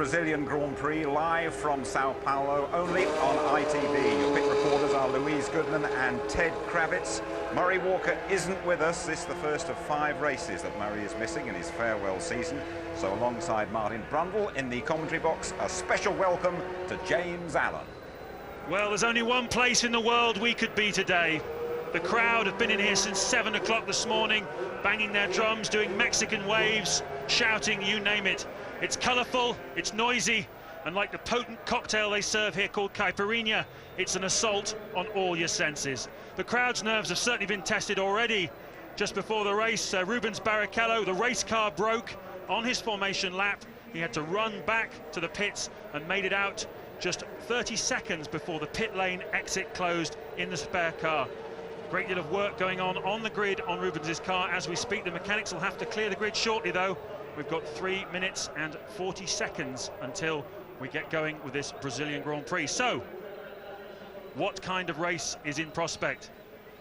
Brazilian Grand Prix, live from Sao Paulo, only on ITV. Your pit reporters are Louise Goodman and Ted Kravitz. Murray Walker isn't with us. This is the first of 5 races that Murray is missing in his farewell season. So alongside Martin Brundle in the commentary box, a special welcome to James Allen. Well, there's only one place in the world we could be today. The crowd have been in here since 7 o'clock this morning, banging their drums, doing Mexican waves, shouting, you name it. It's colourful, it's noisy, and like the potent cocktail they serve here called caipirinha, it's an assault on all your senses. The crowd's nerves have certainly been tested already. Just before the race, Rubens Barrichello, the race car broke on his formation lap. He had to run back to the pits and made it out just 30 seconds before the pit lane exit closed in the spare car. Great deal of work going on the grid on Rubens's car as we speak. The mechanics will have to clear the grid shortly, though. We've got 3 minutes and 40 seconds until we get going with this Brazilian Grand Prix. So, what kind of race is in prospect?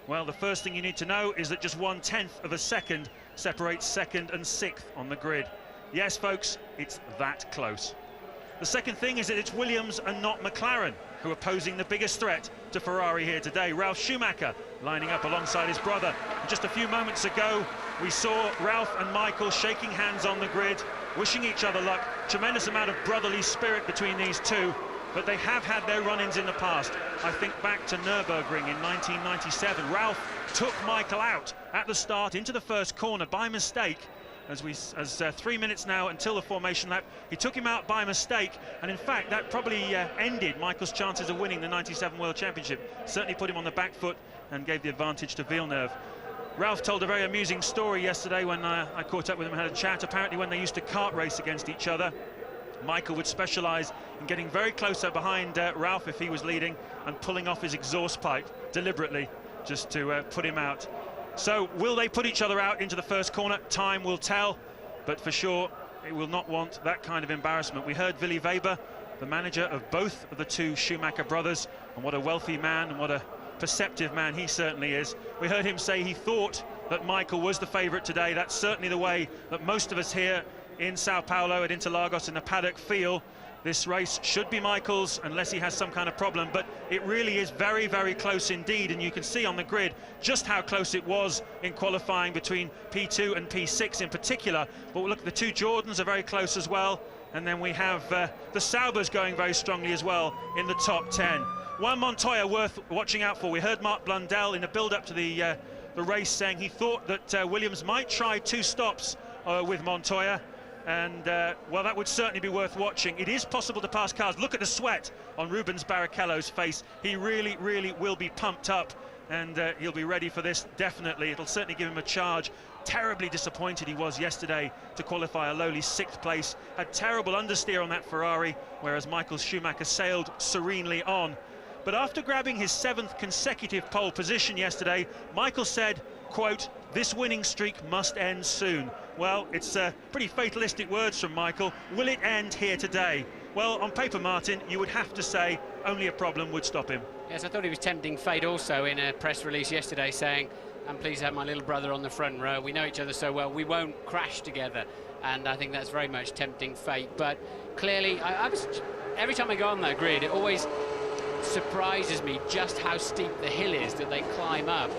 Well, the first thing you need to know is that just 1/10 of a second separates 2nd and 6th on the grid. Yes, folks, it's that close. The second thing is that it's Williams and not McLaren who are posing the biggest threat to Ferrari here today. Ralf Schumacher lining up alongside his brother. And just a few moments ago, we saw Ralf and Michael shaking hands on the grid, wishing each other luck. Tremendous amount of brotherly spirit between these two, but they have had their run-ins in the past. I think back to Nürburgring in 1997. Ralf took Michael out at the start into the first corner by mistake. As 3 minutes now until the formation lap, he took him out by mistake, and in fact that probably ended Michael's chances of winning the 97 World Championship. Certainly put him on the back foot and gave the advantage to Villeneuve. Ralf told a very amusing story yesterday when I caught up with him and had a chat. Apparently when they used to kart race against each other, Michael would specialise in getting very close up behind Ralf if he was leading and pulling off his exhaust pipe deliberately just to put him out. So, will they put each other out into the first corner? Time will tell, but for sure, it will not want that kind of embarrassment. We heard Willy Weber, the manager of both of the two Schumacher brothers, and what a wealthy man and what a perceptive man he certainly is. We heard him say he thought that Michael was the favourite today. That's certainly the way that most of us here in Sao Paulo at Interlagos in the paddock feel. This race should be Michael's unless he has some kind of problem, but it really is very, very close indeed, and you can see on the grid just how close it was in qualifying between P2 and P6 in particular. But look, the two Jordans are very close as well, and then we have the Saubers going very strongly as well in the top 10. Juan Montoya worth watching out for. We heard Mark Blundell in the build-up to the race saying he thought that Williams might try 2 stops with Montoya. And, well, that would certainly be worth watching. It is possible to pass cars. Look at the sweat on Rubens Barrichello's face. He really, really will be pumped up, and he'll be ready for this, definitely. It'll certainly give him a charge. Terribly disappointed he was yesterday to qualify a lowly 6th place. Had terrible understeer on that Ferrari, whereas Michael Schumacher sailed serenely on. But after grabbing his 7th consecutive pole position yesterday, Michael said, quote, "This winning streak must end soon." Well, it's pretty fatalistic words from Michael. Will it end here today? Well, on paper, Martin, you would have to say only a problem would stop him. Yes, I thought he was tempting fate also in a press release yesterday, saying, "I'm pleased to have my little brother on the front row. We know each other so well, we won't crash together." And I think that's very much tempting fate. But clearly, every time I go on that grid, it always surprises me just how steep the hill is that they climb up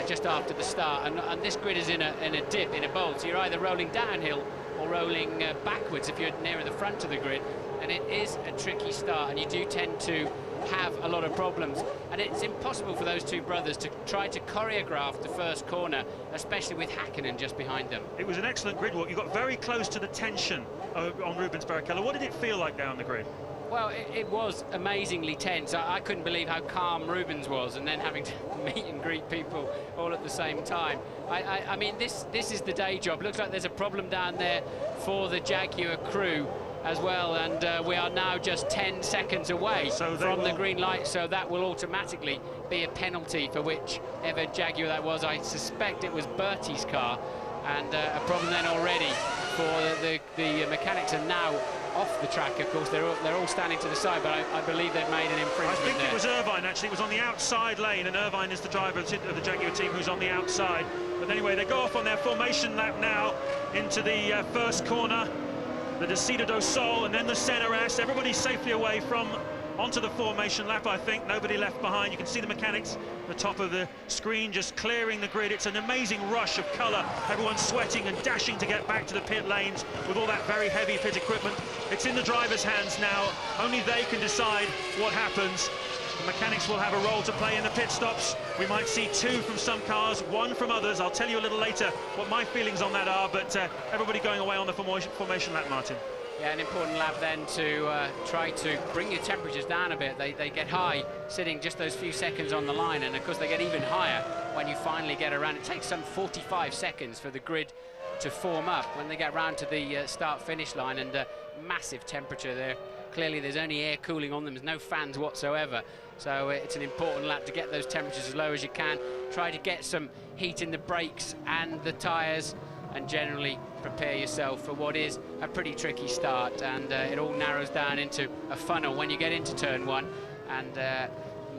just after the start, and this grid is in a dip, in a bowl, so you're either rolling downhill or rolling backwards if you're nearer the front of the grid, and it is a tricky start, and you do tend to have a lot of problems, and it's impossible for those two brothers to try to choreograph the first corner, especially with Häkkinen just behind them. It was an excellent grid walk. You got very close to the tension on Rubens Barrichello. What did it feel like down the grid? Well, it was amazingly tense. I couldn't believe how calm Rubens was, and then having to meet and greet people all at the same time. I mean, this is the day job. Looks like there's a problem down there for the Jaguar crew as well, and we are now just 10 seconds away from the green light, so that will automatically be a penalty for whichever Jaguar that was. I suspect it was Bertie's car, and a problem then already for the mechanics are now off the track. Of course, they're all standing to the side, but I believe they've made an infringement. I think it was Irvine, actually. It was on the outside lane, and Irvine is the driver of the Jaguar team who's on the outside. But anyway, they go off on their formation lap now into the first corner. the Descida do Sol, and then the Senna-Ras. Everybody safely away from onto the formation lap, I think. Nobody left behind. You can see the mechanics at the top of the screen just clearing the grid. It's an amazing rush of colour. Everyone's sweating and dashing to get back to the pit lanes with all that very heavy pit equipment. It's in the driver's hands now. Only they can decide what happens. The mechanics will have a role to play in the pit stops. We might see 2 from some cars, 1 from others. I'll tell you a little later what my feelings on that are, but everybody going away on the formation lap, Martin. Yeah, an important lap then to try to bring your temperatures down a bit. They get high sitting just those few seconds on the line, and of course they get even higher when you finally get around. It takes some 45 seconds for the grid to form up when they get round to the start-finish line, and massive temperature there. Clearly there's only air cooling on them, there's no fans whatsoever, so it's an important lap to get those temperatures as low as you can, try to get some heat in the brakes and the tyres, and generally prepare yourself for what is a pretty tricky start. And it all narrows down into a funnel when you get into turn 1, and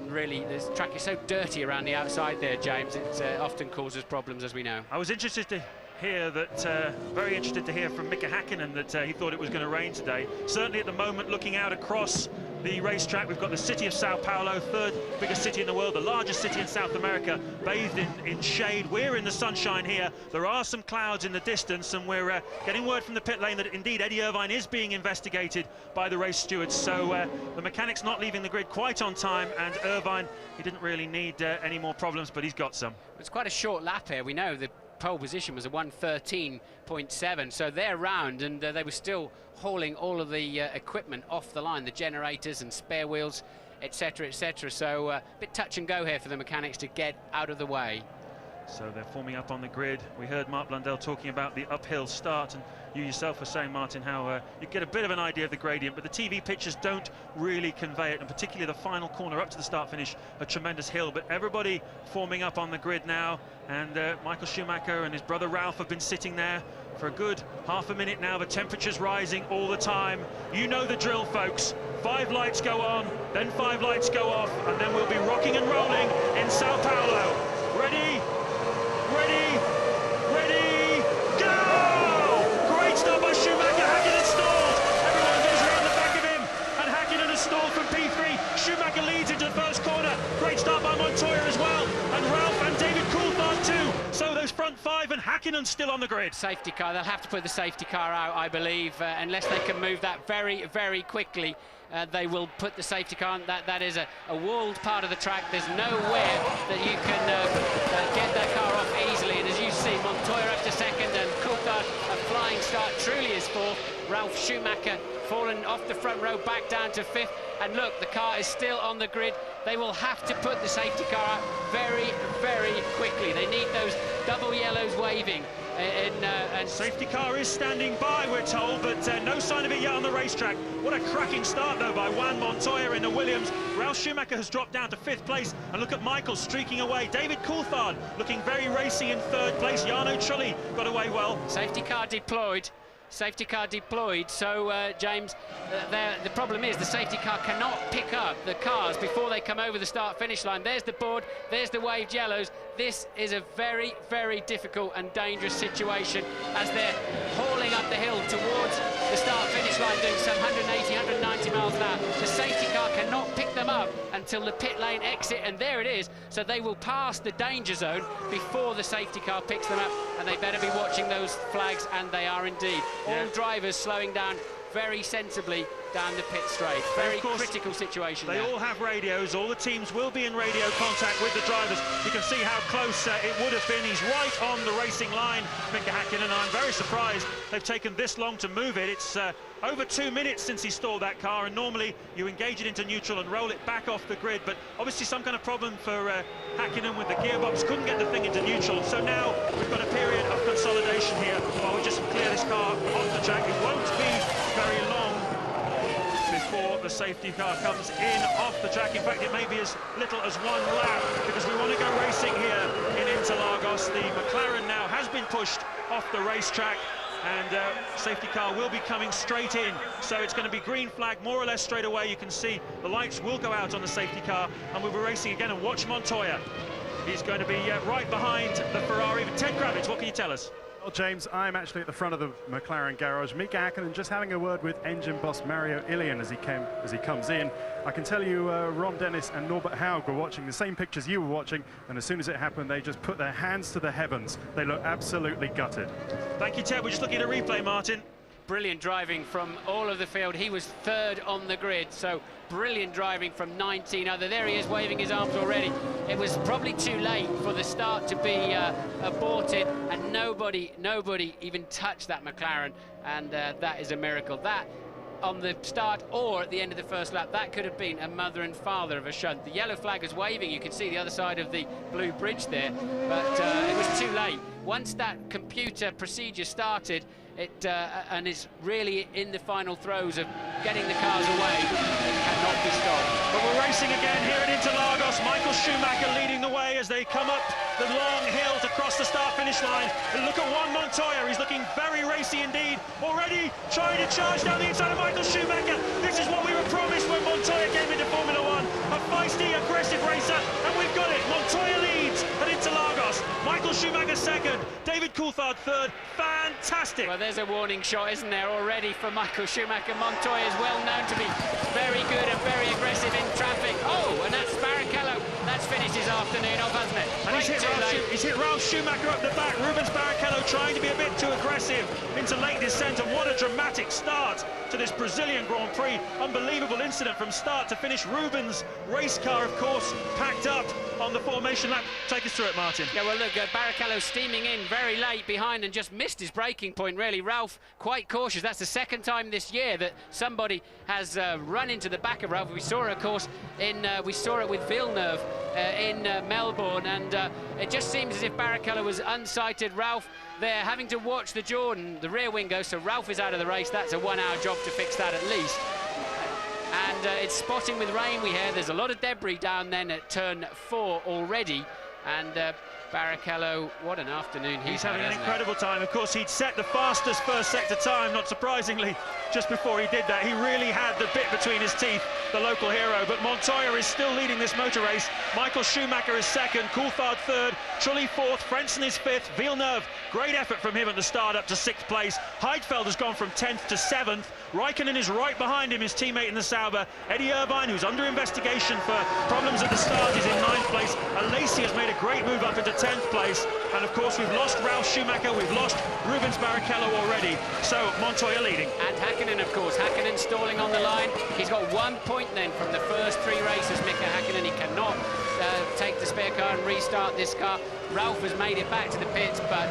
really this track is so dirty around the outside there, James, it often causes problems, as we know. I was interested to hear that, very interested to hear from Mika Häkkinen that he thought it was going to rain today. Certainly at the moment, looking out across the racetrack, we've got the city of Sao Paulo, 3rd biggest city in the world, the largest city in South America, bathed in shade. We're in the sunshine here. There are some clouds in the distance, and we're getting word from the pit lane that indeed Eddie Irvine is being investigated by the race stewards. So the mechanic's not leaving the grid quite on time, and Irvine, he didn't really need any more problems, but he's got some. It's quite a short lap here. We know the pole position was a 1:13.7, so they're round, and they were still hauling all of the equipment off the line, the generators and spare wheels, etc, etc. So a bit touch and go here for the mechanics to get out of the way. So they're forming up on the grid. We heard Mark Blundell talking about the uphill start, and you yourself were saying, Martin, how you get a bit of an idea of the gradient, but the TV pictures don't really convey it, and particularly the final corner up to the start-finish, a tremendous hill. But everybody forming up on the grid now, and Michael Schumacher and his brother Ralph have been sitting there for a good half a minute now. The temperature's rising all the time. You know the drill, folks. 5 lights go on, then 5 lights go off, and then we'll be rocking and rolling in Sao Paulo. Ready? Ready, ready, go! Great start by Schumacher. Häkkinen stalled. Everyone goes around the back of him, and Häkkinen has stalled from P3. Schumacher leads into the first corner. Great start by Montoya as well, and Ralph and David Coulthard too. So those front 5, and Häkkinen still on the grid. Safety car, they'll have to put the safety car out, I believe, unless they can move that very, very quickly. They will put the safety car on. That is a walled part of the track. There's nowhere that you can get that car off easily. And as you see, Montoya up to 2nd, and Coulthard, a flying start, truly is 4th. Ralph Schumacher fallen off the front row back down to 5th. And look, the car is still on the grid. They will have to put the safety car out very, very quickly. They need those double yellows waving. And safety car is standing by, we're told, but no sign of it yet on the racetrack. What a cracking start, though, by Juan Montoya in the Williams. Ralph Schumacher has dropped down to 5th place, and look at Michael streaking away. David Coulthard looking very racy in 3rd place. Jarno Trulli got away well. Safety car deployed. Safety car deployed, so James, the problem is the safety car cannot pick up the cars before they come over the start-finish line. There's the board, there's the waved yellows. This is a very, very difficult and dangerous situation as they're hauling up the hill towards the start-finish line, doing some 180, 190 miles an hour. The safety car cannot pick them up until the pit lane exit, and there it is. So they will pass the danger zone before the safety car picks them up, and they better be watching those flags, and they are indeed. All drivers slowing down very sensibly down the pit straight. Very critical situation. They all have radios. All the teams will be in radio contact with the drivers. You can see how close it would have been. He's right on the racing line, Mika Häkkinen, and I'm very surprised they've taken this long to move it. It's over 2 minutes since he stalled that car, and normally you engage it into neutral and roll it back off the grid, but obviously some kind of problem for Häkkinen with the gearbox. Couldn't get the thing into neutral, so now we've got a period of consolidation here while we just clear this car off the track. It won't be very long before the safety car comes in off the track. In fact, it may be as little as 1 lap, because we want to go racing here in Interlagos. The McLaren now has been pushed off the racetrack, and safety car will be coming straight in, so it's going to be green flag more or less straight away. You can see the lights will go out on the safety car, and we'll be racing again. And watch Montoya, he's going to be right behind the Ferrari. Ted Kravitz, what can you tell us? Well, James, I'm actually at the front of the McLaren garage. Mika Hakkinen just having a word with engine boss Mario Ilian as he comes in. I can tell you Ron Dennis and Norbert Haug were watching the same pictures you were watching, and as soon as it happened, they just put their hands to the heavens. They look absolutely gutted. Thank you, Ted. We're just looking at a replay, Martin. Brilliant driving from all of the field. He was third on the grid, so brilliant driving from 19 other. There he is waving his arms already. It was probably too late for the start to be aborted, and nobody even touched that McLaren, and that is a miracle. That on the start or at the end of the first lap, that could have been a mother and father of a shunt. The yellow flag is waving. You can see the other side of the blue bridge there, but it was too late. Once that computer procedure started, and is really in the final throes of getting the cars away, it cannot be stopped. But we're racing again here at Interlagos. Michael Schumacher leading the way as they come up the long hill to cross the start-finish line. And look at Juan Montoya, he's looking very racy indeed. Already trying to charge down the inside of Michael Schumacher. This is what we were promised when Montoya came into Formula One. A feisty, aggressive racer, and we've got it. Montoya leads at Interlagos. Michael Schumacher second, David Coulthard third. Fantastic. Well, there's a warning shot, isn't there, already for Michael Schumacher. Montoya is well known to be very good and very aggressive in traffic. Oh, and that's Barrichello. That's finished his afternoon off, hasn't it? And he's hit Ralf Schumacher up the back. Rubens Barrichello trying to be a bit too aggressive into late descent, and what a dramatic start to this Brazilian Grand Prix. Unbelievable incident from start to finish. Rubens' race car, of course, packed up on the formation lap. Take us through it, Martin. Yeah, well, look, Barrichello steaming in very late behind and just missed his braking point, really. Ralf quite cautious. That's the second time this year that somebody has run into the back of Ralf. We saw it, of course, we saw it with Villeneuve in Melbourne, and it just seems as if Barrichello was unsighted. Ralf there having to watch the Jordan, the rear wing go, so Ralf is out of the race. That's a 1 hour job to fix that at least. And it's spotting with rain, we hear. There's a lot of debris down then at turn 4 already, and Barrichello, what an afternoon he's having an incredible time. Of course, he'd set the fastest first sector time, not surprisingly. Just before he did that, he really had the bit between his teeth, the local hero. But Montoya is still leading this motor race. Michael Schumacher is second, Coulthard third, Trulli fourth, Frentzen is fifth, Villeneuve, great effort from him at the start up to 6th place. Heidfeld has gone from 10th to 7th. Raikkonen is right behind him, his teammate in the Sauber. Eddie Irvine, who's under investigation for problems at the start, is in 9th place. Alesi has made a great move up into 10th place. And of course, we've lost Ralf Schumacher, we've lost Rubens Barrichello already. So Montoya leading. And Hakkinen, of course. Hakkinen stalling on the line. He's got 1 point then from the first 3 races. Mika Hakkinen, he cannot take the spare car and restart this car. Ralf has made it back to the pits, but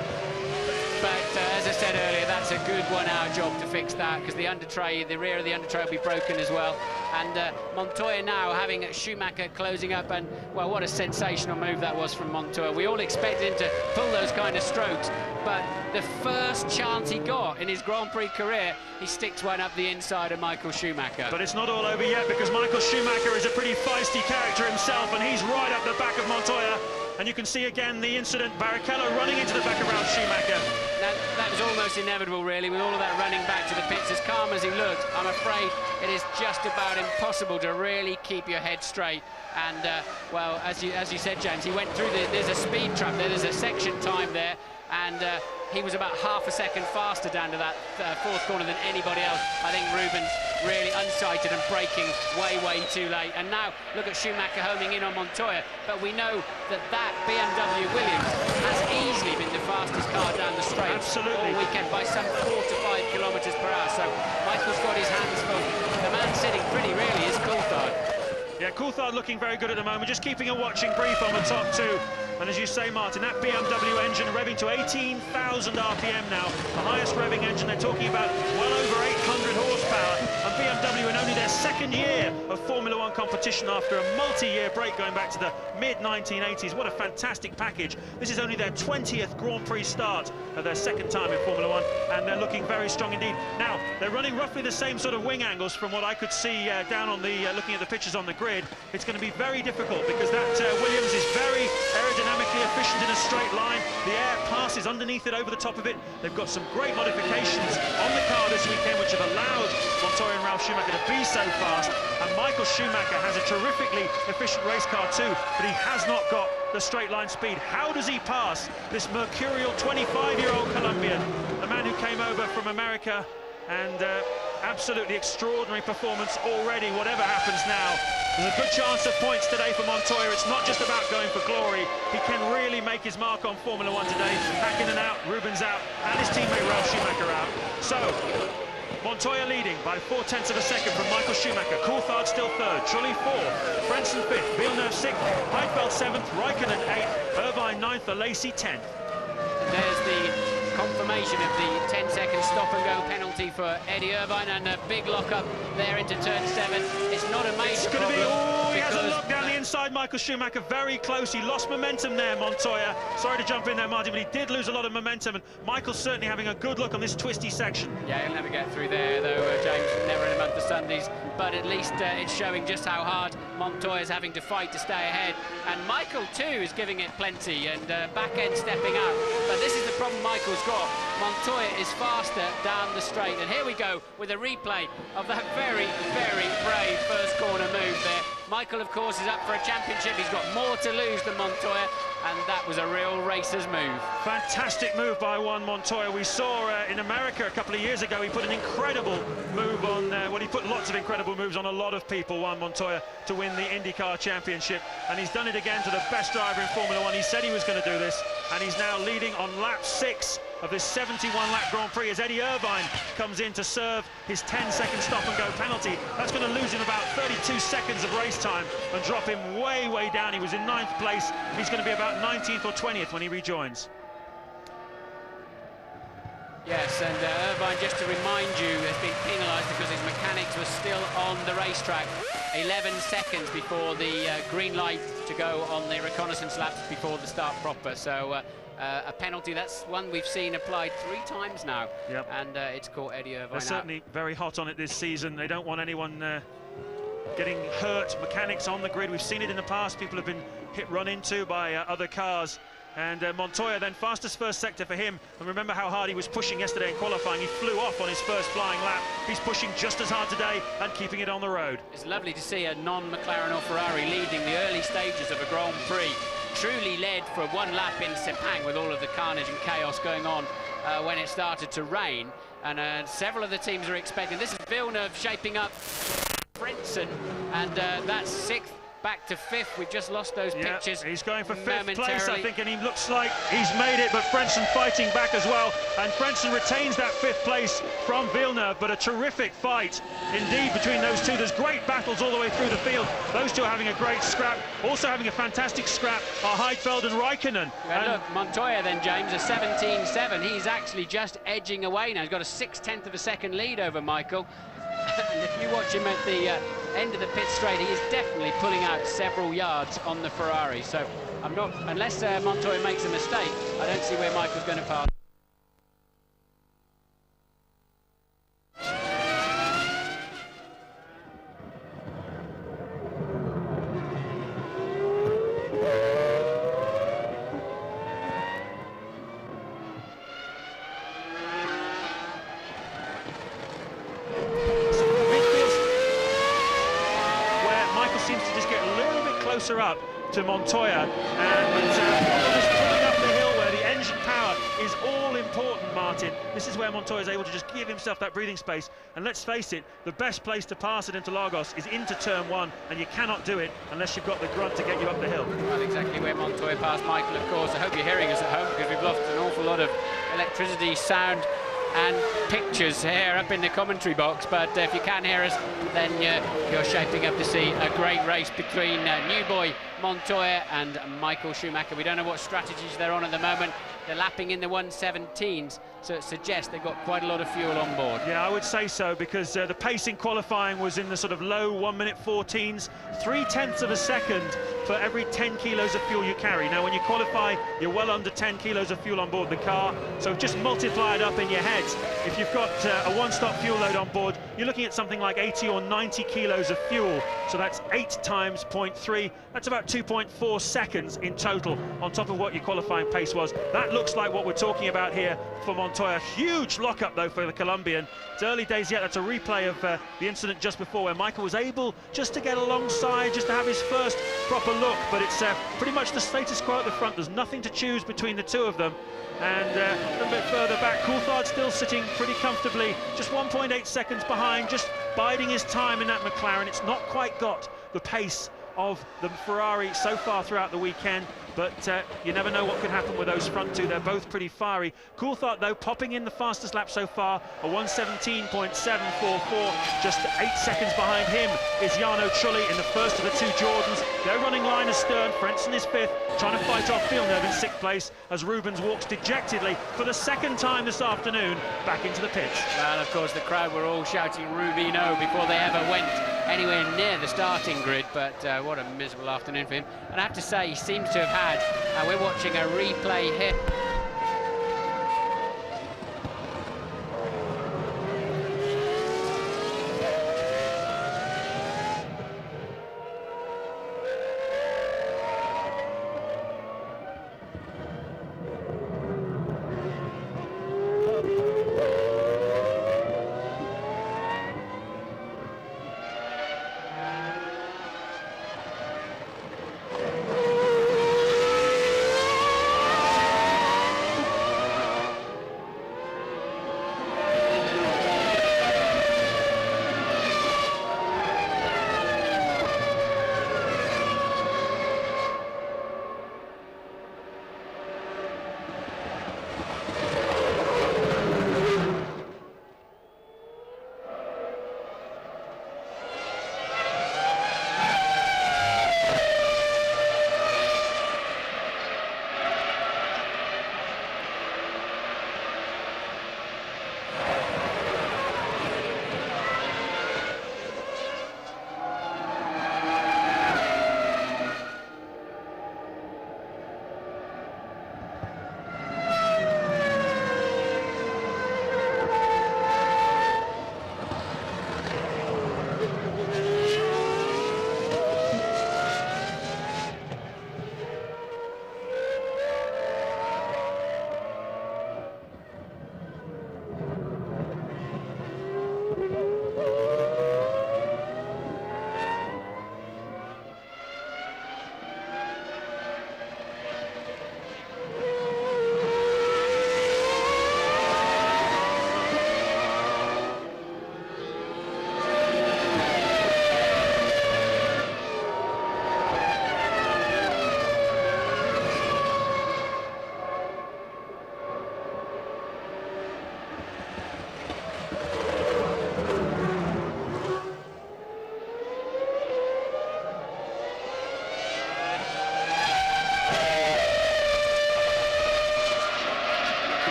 as I said earlier, that's a good 1 hour job to fix that, because the undertray, the rear of the undertray will be broken as well. And Montoya now having Schumacher closing up, and well, what a sensational move that was from Montoya. We all expected him to pull those kind of strokes, but the first chance he got in his Grand Prix career, he sticks one up the inside of Michael Schumacher. But it's not all over yet, because Michael Schumacher is a pretty feisty character himself, and he's right up the back of Montoya. And you can see again the incident, Barrichello running into the back of Ralf Schumacher. That was almost inevitable, really, with all of that running back to the pits. As calm as he looked, I'm afraid it is just about impossible to really keep your head straight. And, well, as you said, James, he went through there's a speed trap there, there's a section time there, and he was about half a second faster down to that 4th corner than anybody else. I think Rubens really unsighted and braking way too late. And now look at Schumacher homing in on Montoya, but we know that BMW Williams has easily been the fastest car down the straight all weekend by some 4 to 5 kilometres per hour. So Michael's got his hands full. The man sitting pretty really is Coulthard. Yeah, Coulthard looking very good at the moment, just keeping a watching brief on the top 2. And as you say, Martin, that BMW engine revving to 18,000 RPM now, the highest revving engine. They're talking about well over 800 horsepower. And BMW in only their 2nd year of Formula One competition after a multi-year break going back to the mid-1980s. What a fantastic package. This is only their 20th Grand Prix start of their 2nd time in Formula One, and they're looking very strong indeed. Now, they're running roughly the same sort of wing angles from what I could see down on the, looking at the pictures on the grid. It's going to be very difficult because that Williams is very aerodynamically efficient in a straight line. The air passes underneath it, over the top of it. They've got some great modifications on the car this weekend which have allowed Montoya and Ralf Schumacher to be so fast. And Michael Schumacher has a terrifically efficient race car too, but he has not got the straight line speed. How does he pass this mercurial 25-year-old Colombian, the man who came over from America, and absolutely extraordinary performance already, whatever happens now. There's a good chance of points today for Montoya. It's not just about going for glory. He can really make his mark on Formula One today. Hakkinen out, Rubens out, and his teammate Ralf Schumacher out. So, Montoya leading by 0.4 of a second from Michael Schumacher. Coulthard still third, Trulli fourth, Frentzen fifth, Villeneuve sixth, Heidfeld seventh, Raikkonen eighth, Irvine ninth, Alesi 10th. There's the confirmation of the 10-second stop-and-go penalty for Eddie Irvine, and a big lock-up there into turn 7. It's not a major problem. He has a lock down the inside, Michael Schumacher, very close. He lost momentum there, Montoya. Sorry to jump in there, Martin, but he did lose a lot of momentum, and Michael's certainly having a good look on this twisty section. Yeah, he'll never get through there, though, James, never in a month of Sundays, but at least it's showing just how hard Montoya's having to fight to stay ahead. And Michael, too, is giving it plenty, and back-end stepping out. But this is the problem Michael's got. Montoya is faster down the straight, and here we go with a replay of that very, very brave first corner move there. Michael, of course, is up for a championship. He's got more to lose than Montoya, and that was a real racer's move. Fantastic move by Juan Montoya. We saw in America a couple of years ago, he put an incredible move on, well, he put lots of incredible moves on a lot of people, Juan Montoya, to win the IndyCar Championship, and he's done it again to the best driver in Formula One. He said he was going to do this, and he's now leading on lap 6 of this 71-lap Grand Prix as Eddie Irvine comes in to serve his 10-second stop-and-go penalty. That's going to lose him about 32 seconds of race time and drop him way, way down. He was in 9th place. He's going to be about 19th or 20th when he rejoins. Yes, and Irvine, just to remind you, has been penalised because his mechanics were still on the racetrack. 11 seconds before the green light to go on the reconnaissance laps before the start proper. So a penalty, that's one we've seen applied 3 times now. Yep. And it's caught Eddie Irvine. They're certainly very hot on it this season. They don't want anyone getting hurt. Mechanics on the grid, we've seen it in the past. People have been run into by other cars. And Montoya then fastest first sector for him. And remember how hard he was pushing yesterday in qualifying. He flew off on his first flying lap. He's pushing just as hard today and keeping it on the road. It's lovely to see a non-McLaren or Ferrari leading the early stages of a Grand Prix. Truly led for 1 lap in Sepang with all of the carnage and chaos going on when it started to rain. And several of the teams are expecting. This is Villeneuve shaping up Frentzen, and that's 6th. Back to 5th. We've just lost those pictures. He's going for 5th place, I think, and he looks like he's made it, but Frentzen fighting back as well, and Frentzen retains that 5th place from Villeneuve, but a terrific fight indeed between those two. There's great battles all the way through the field. Those two are having a great scrap. Also having a fantastic scrap are Heidfeld and Raikkonen. And look, Montoya then, James, a 17.7. He's actually just edging away now. He's got a 0.6 of a second lead over Michael. And if you watch him at the end of the pit straight, he is definitely pulling out several yards on the Ferrari. So I'm not, unless Montoya makes a mistake, I don't see where Michael's going to pass. Up to Montoya, and just pulling up the hill where the engine power is all important, Martin. This is where Montoya is able to just give himself that breathing space, and let's face it, the best place to pass it into Lagos is into turn 1, and you cannot do it unless you've got the grunt to get you up the hill. Well, exactly where Montoya passed Michael, of course. I hope you're hearing us at home, because we've lost an awful lot of electricity, sound and pictures here up in the commentary box, but if you can hear us, then you're shaping up to see a great race between new boy Montoya and Michael Schumacher. We don't know what strategies they're on at the moment. They're lapping in the 1:17s, so it suggests they've got quite a lot of fuel on board. Yeah, I would say so, because the pace in qualifying was in the sort of low 1:14s, 0.3 of a second for every 10 kilos of fuel you carry. Now, when you qualify, you're well under 10 kilos of fuel on board the car, so just multiply it up in your head. If you've got a one-stop fuel load on board, you're looking at something like 80 or 90 kilos of fuel, so that's 8 times 0.3. That's about 2.4 seconds in total on top of what your qualifying pace was. That looks like what we're talking about here for Montoya. Huge lock-up, though, for the Colombian. It's early days yet. That's a replay of the incident just before, where Michael was able just to get alongside, just to have his first proper look. But it's pretty much the status quo at the front. There's nothing to choose between the two of them. And a little bit further back, Coulthard still sitting pretty comfortably, just 1.8 seconds behind, just biding his time in that McLaren. It's not quite got the pace of the Ferrari so far throughout the weekend, but you never know what could happen with those front two. They're both pretty fiery. Coulthard, though, popping in the fastest lap so far, a 1:17.744. Just 8 seconds behind him is Jarno Trulli in the first of the two Jordans. They're running line astern. Frentzen is fifth, trying to fight off Villeneuve in sixth place, as Rubens walks dejectedly for the second time this afternoon back into the pits. Well, of course, the crowd were all shouting Rubino before they ever went anywhere near the starting grid, but what a miserable afternoon for him. And I have to say, he seems to have had, we're watching a replay here.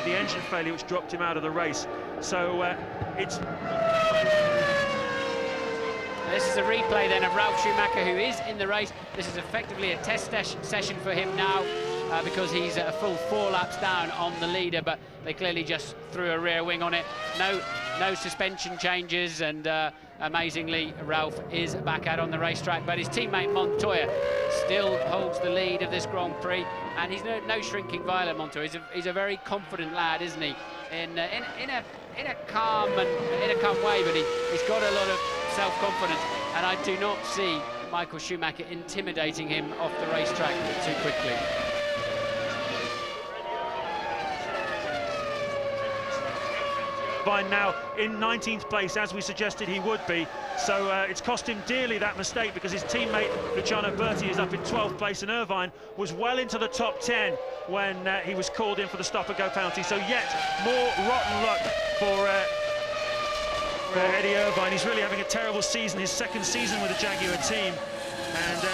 The engine failure which dropped him out of the race. So it's... This is a replay then of Ralf Schumacher, who is in the race. This is effectively a test session for him now, because he's a full 4 laps down on the leader, but they clearly just threw a rear wing on it. No suspension changes, and amazingly, Ralf is back out on the racetrack, but his teammate Montoya still holds the lead of this Grand Prix, and he's no shrinking violet. Montoya, he's a very confident lad, isn't he? In a calm way, but he's got a lot of self-confidence, and I do not see Michael Schumacher intimidating him off the racetrack too quickly. By now in 19th place, as we suggested he would be, so it's cost him dearly, that mistake, because his teammate Luciano Berti is up in 12th place, and Irvine was well into the top 10 when he was called in for the stop-and-go penalty. So yet more rotten luck for Eddie Irvine. He's really having a terrible season, his second season with the Jaguar team, and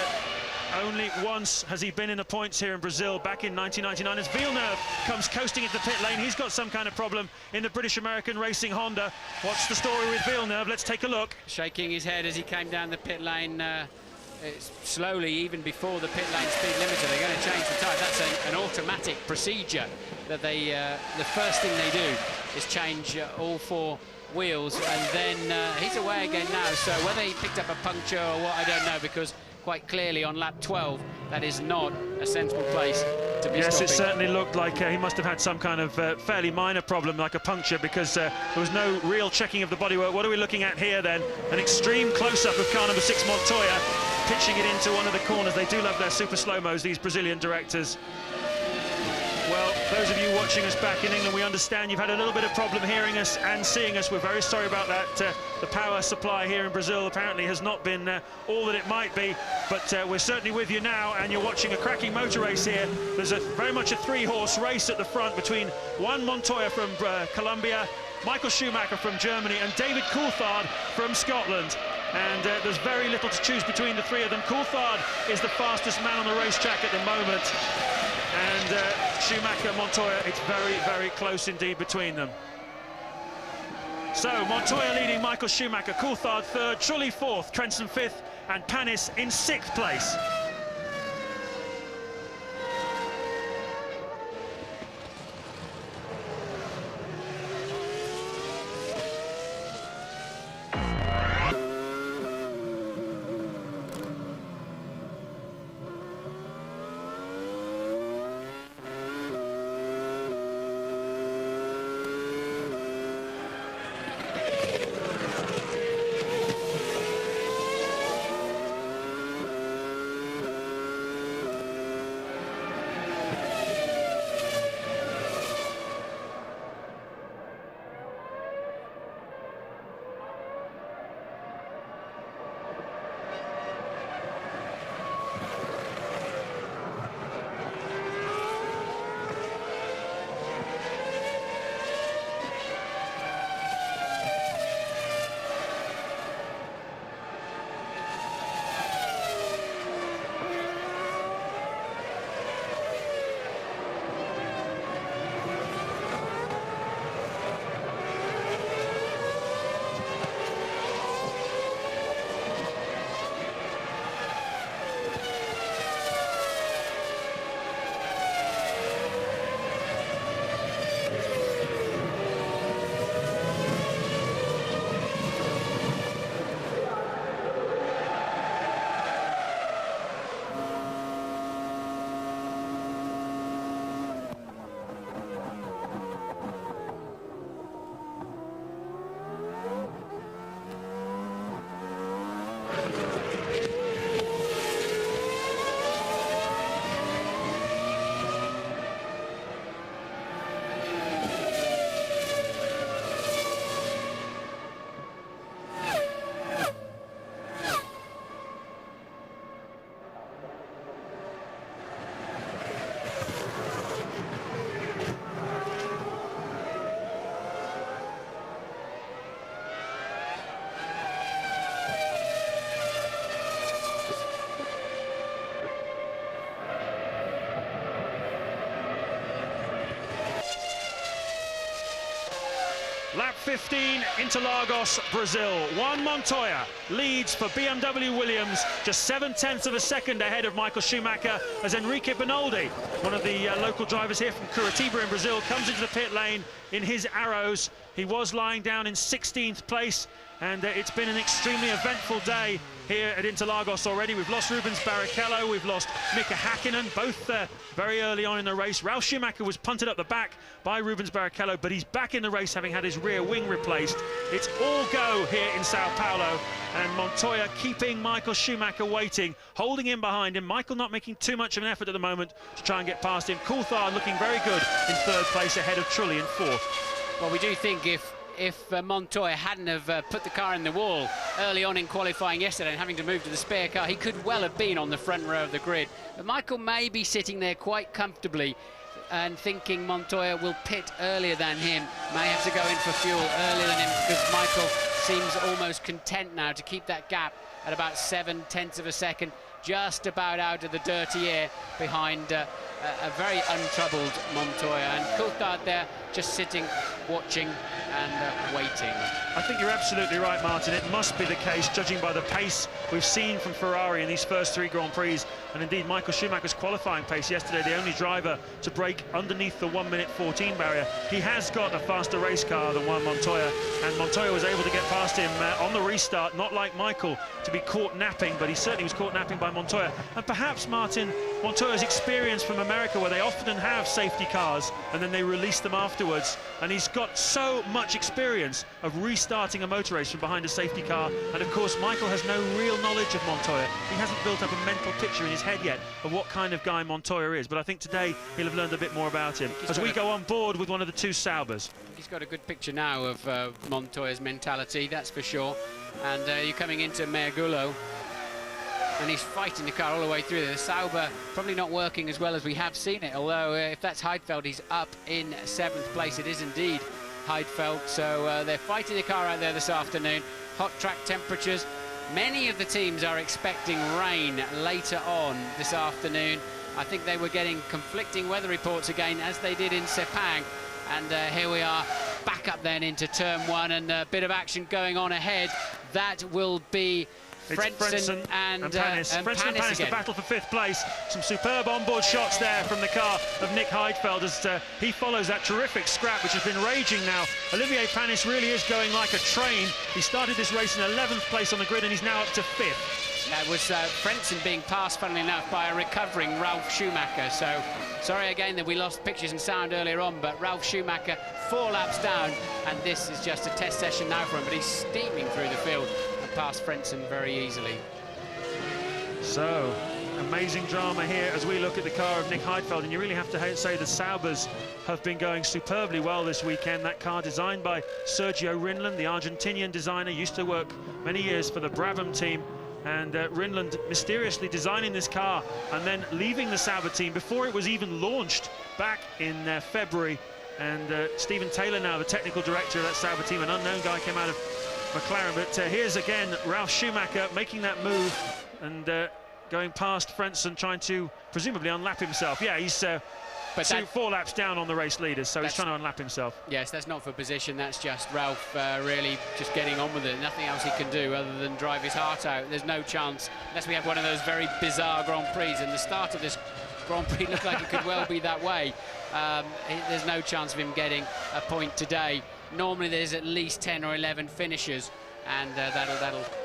only once has he been in the points here in Brazil, back in 1999, as Villeneuve comes coasting into the pit lane. He's got some kind of problem in the British-American Racing Honda. What's the story with Villeneuve? Let's take a look. Shaking his head as he came down the pit lane, slowly, even before the pit lane speed limiter, they're going to change the tyre. That's an automatic procedure that they, the first thing they do is change all 4 wheels, and then he's away again now. So whether he picked up a puncture or what, I don't know, because quite clearly on lap 12, that is not a sensible place to be stopping. It certainly looked like he must have had some kind of fairly minor problem, like a puncture, because there was no real checking of the bodywork. What are we looking at here then? An extreme close-up of car number 6, Montoya, pitching it into one of the corners. They do love their super slow-mos, these Brazilian directors. Well, those of you watching us back in England, we understand you've had a little bit of problem hearing us and seeing us. We're very sorry about that. The power supply here in Brazil apparently has not been all that it might be, but we're certainly with you now, and you're watching a cracking motor race here. There's very much a 3-horse race at the front between Juan Montoya from Colombia, Michael Schumacher from Germany, and David Coulthard from Scotland. And there's very little to choose between the 3 of them. Coulthard is the fastest man on the racetrack at the moment. And Schumacher, Montoya, it's very, very close indeed between them. So Montoya leading Michael Schumacher, Coulthard 3rd, Trulli 4th, Trenson 5th, and Panis in 6th place. Lap 15, Interlagos, Brazil. Juan Montoya leads for BMW Williams, just 0.7 of a second ahead of Michael Schumacher, as Enrique Benoldi, one of the local drivers here from Curitiba in Brazil, comes into the pit lane in his Arrows. He was lying down in 16th place, and it's been an extremely eventful day here at Interlagos already. We've lost Rubens Barrichello, we've lost Mika Hakkinen, both very early on in the race. Ralf Schumacher was punted up the back by Rubens Barrichello, but he's back in the race having had his rear wing replaced. It's all go here in Sao Paulo, and Montoya keeping Michael Schumacher waiting, holding him behind him. Michael not making too much of an effort at the moment to try and get past him. Coulthard looking very good in 3rd place ahead of Trulli in 4th. Well, we do think if Montoya hadn't have put the car in the wall early on in qualifying yesterday and having to move to the spare car, he could well have been on the front row of the grid. But Michael may be sitting there quite comfortably and thinking Montoya will pit earlier than him, may have to go in for fuel earlier than him, because Michael seems almost content now to keep that gap at about 0.7 of a second, just about out of the dirty air behind a very untroubled Montoya, and Coulthard there just sitting, watching and waiting. I think you're absolutely right, Martin. It must be the case, judging by the pace we've seen from Ferrari in these first 3 Grand Prix, and indeed Michael Schumacher's qualifying pace yesterday, the only driver to break underneath the 1:14 barrier. He has got a faster race car than Juan Montoya, and Montoya was able to get past him on the restart, not like Michael to be caught napping, but he certainly was caught napping by Montoya. And perhaps, Martin, Montoya's experience from America, where they often have safety cars and then they release them afterwards, and he's got so much experience of restarting a motor race from behind a safety car. And of course Michael has no real knowledge of Montoya. He hasn't built up a mental picture in his head yet of what kind of guy Montoya is, but I think today he'll have learned a bit more about him as we go on board with one of the 2 Saubers. He's got a good picture now of Montoya's mentality, that's for sure. And you're coming into Mergulo, and he's fighting the car all the way through. The Sauber probably not working as well as we have seen it, although if that's Heidfeld, he's up in 7th place. It is indeed Heidfeld, so they're fighting the car out there this afternoon. Hot track temperatures. Many of the teams are expecting rain later on this afternoon. I think they were getting conflicting weather reports again, as they did in Sepang. And here we are, back up then into turn 1, and a bit of action going on ahead. That will be Frentzen and Panis. Frentzen and Panis, the battle for 5th place. Some superb onboard shots there from the car of Nick Heidfeld as he follows that terrific scrap which has been raging now. Olivier Panis really is going like a train. He started this race in 11th place on the grid, and he's now up to 5th. That was Frentzen being passed, funnily enough, by a recovering Ralf Schumacher. So sorry again that we lost pictures and sound earlier on, but Ralf Schumacher 4 laps down, and this is just a test session now for him, but he's steaming through the field and past Frentzen very easily. So amazing drama here as we look at the car of Nick Heidfeld, and you really have to say the Saubers have been going superbly well this weekend. That car designed by Sergio Rinland, the Argentinian designer, used to work many years for the Brabham team. And Rinland mysteriously designing this car and then leaving the Sauber team before it was even launched back in February. And Stephen Taylor now the technical director of that Sauber team, an unknown guy, came out of McLaren. But here's again Ralf Schumacher making that move and going past Frentzen, trying to presumably unlap himself. Yeah, he's 4 laps down on the race leaders, so he's trying to unlap himself. Yes, that's not for position, that's just Ralf really just getting on with it. Nothing else he can do other than drive his heart out. There's no chance, unless we have one of those very bizarre Grand Prix, and the start of this Grand Prix looked like it could well be that way. There's no chance of him getting a point today. Normally there's at least 10 or 11 finishers, and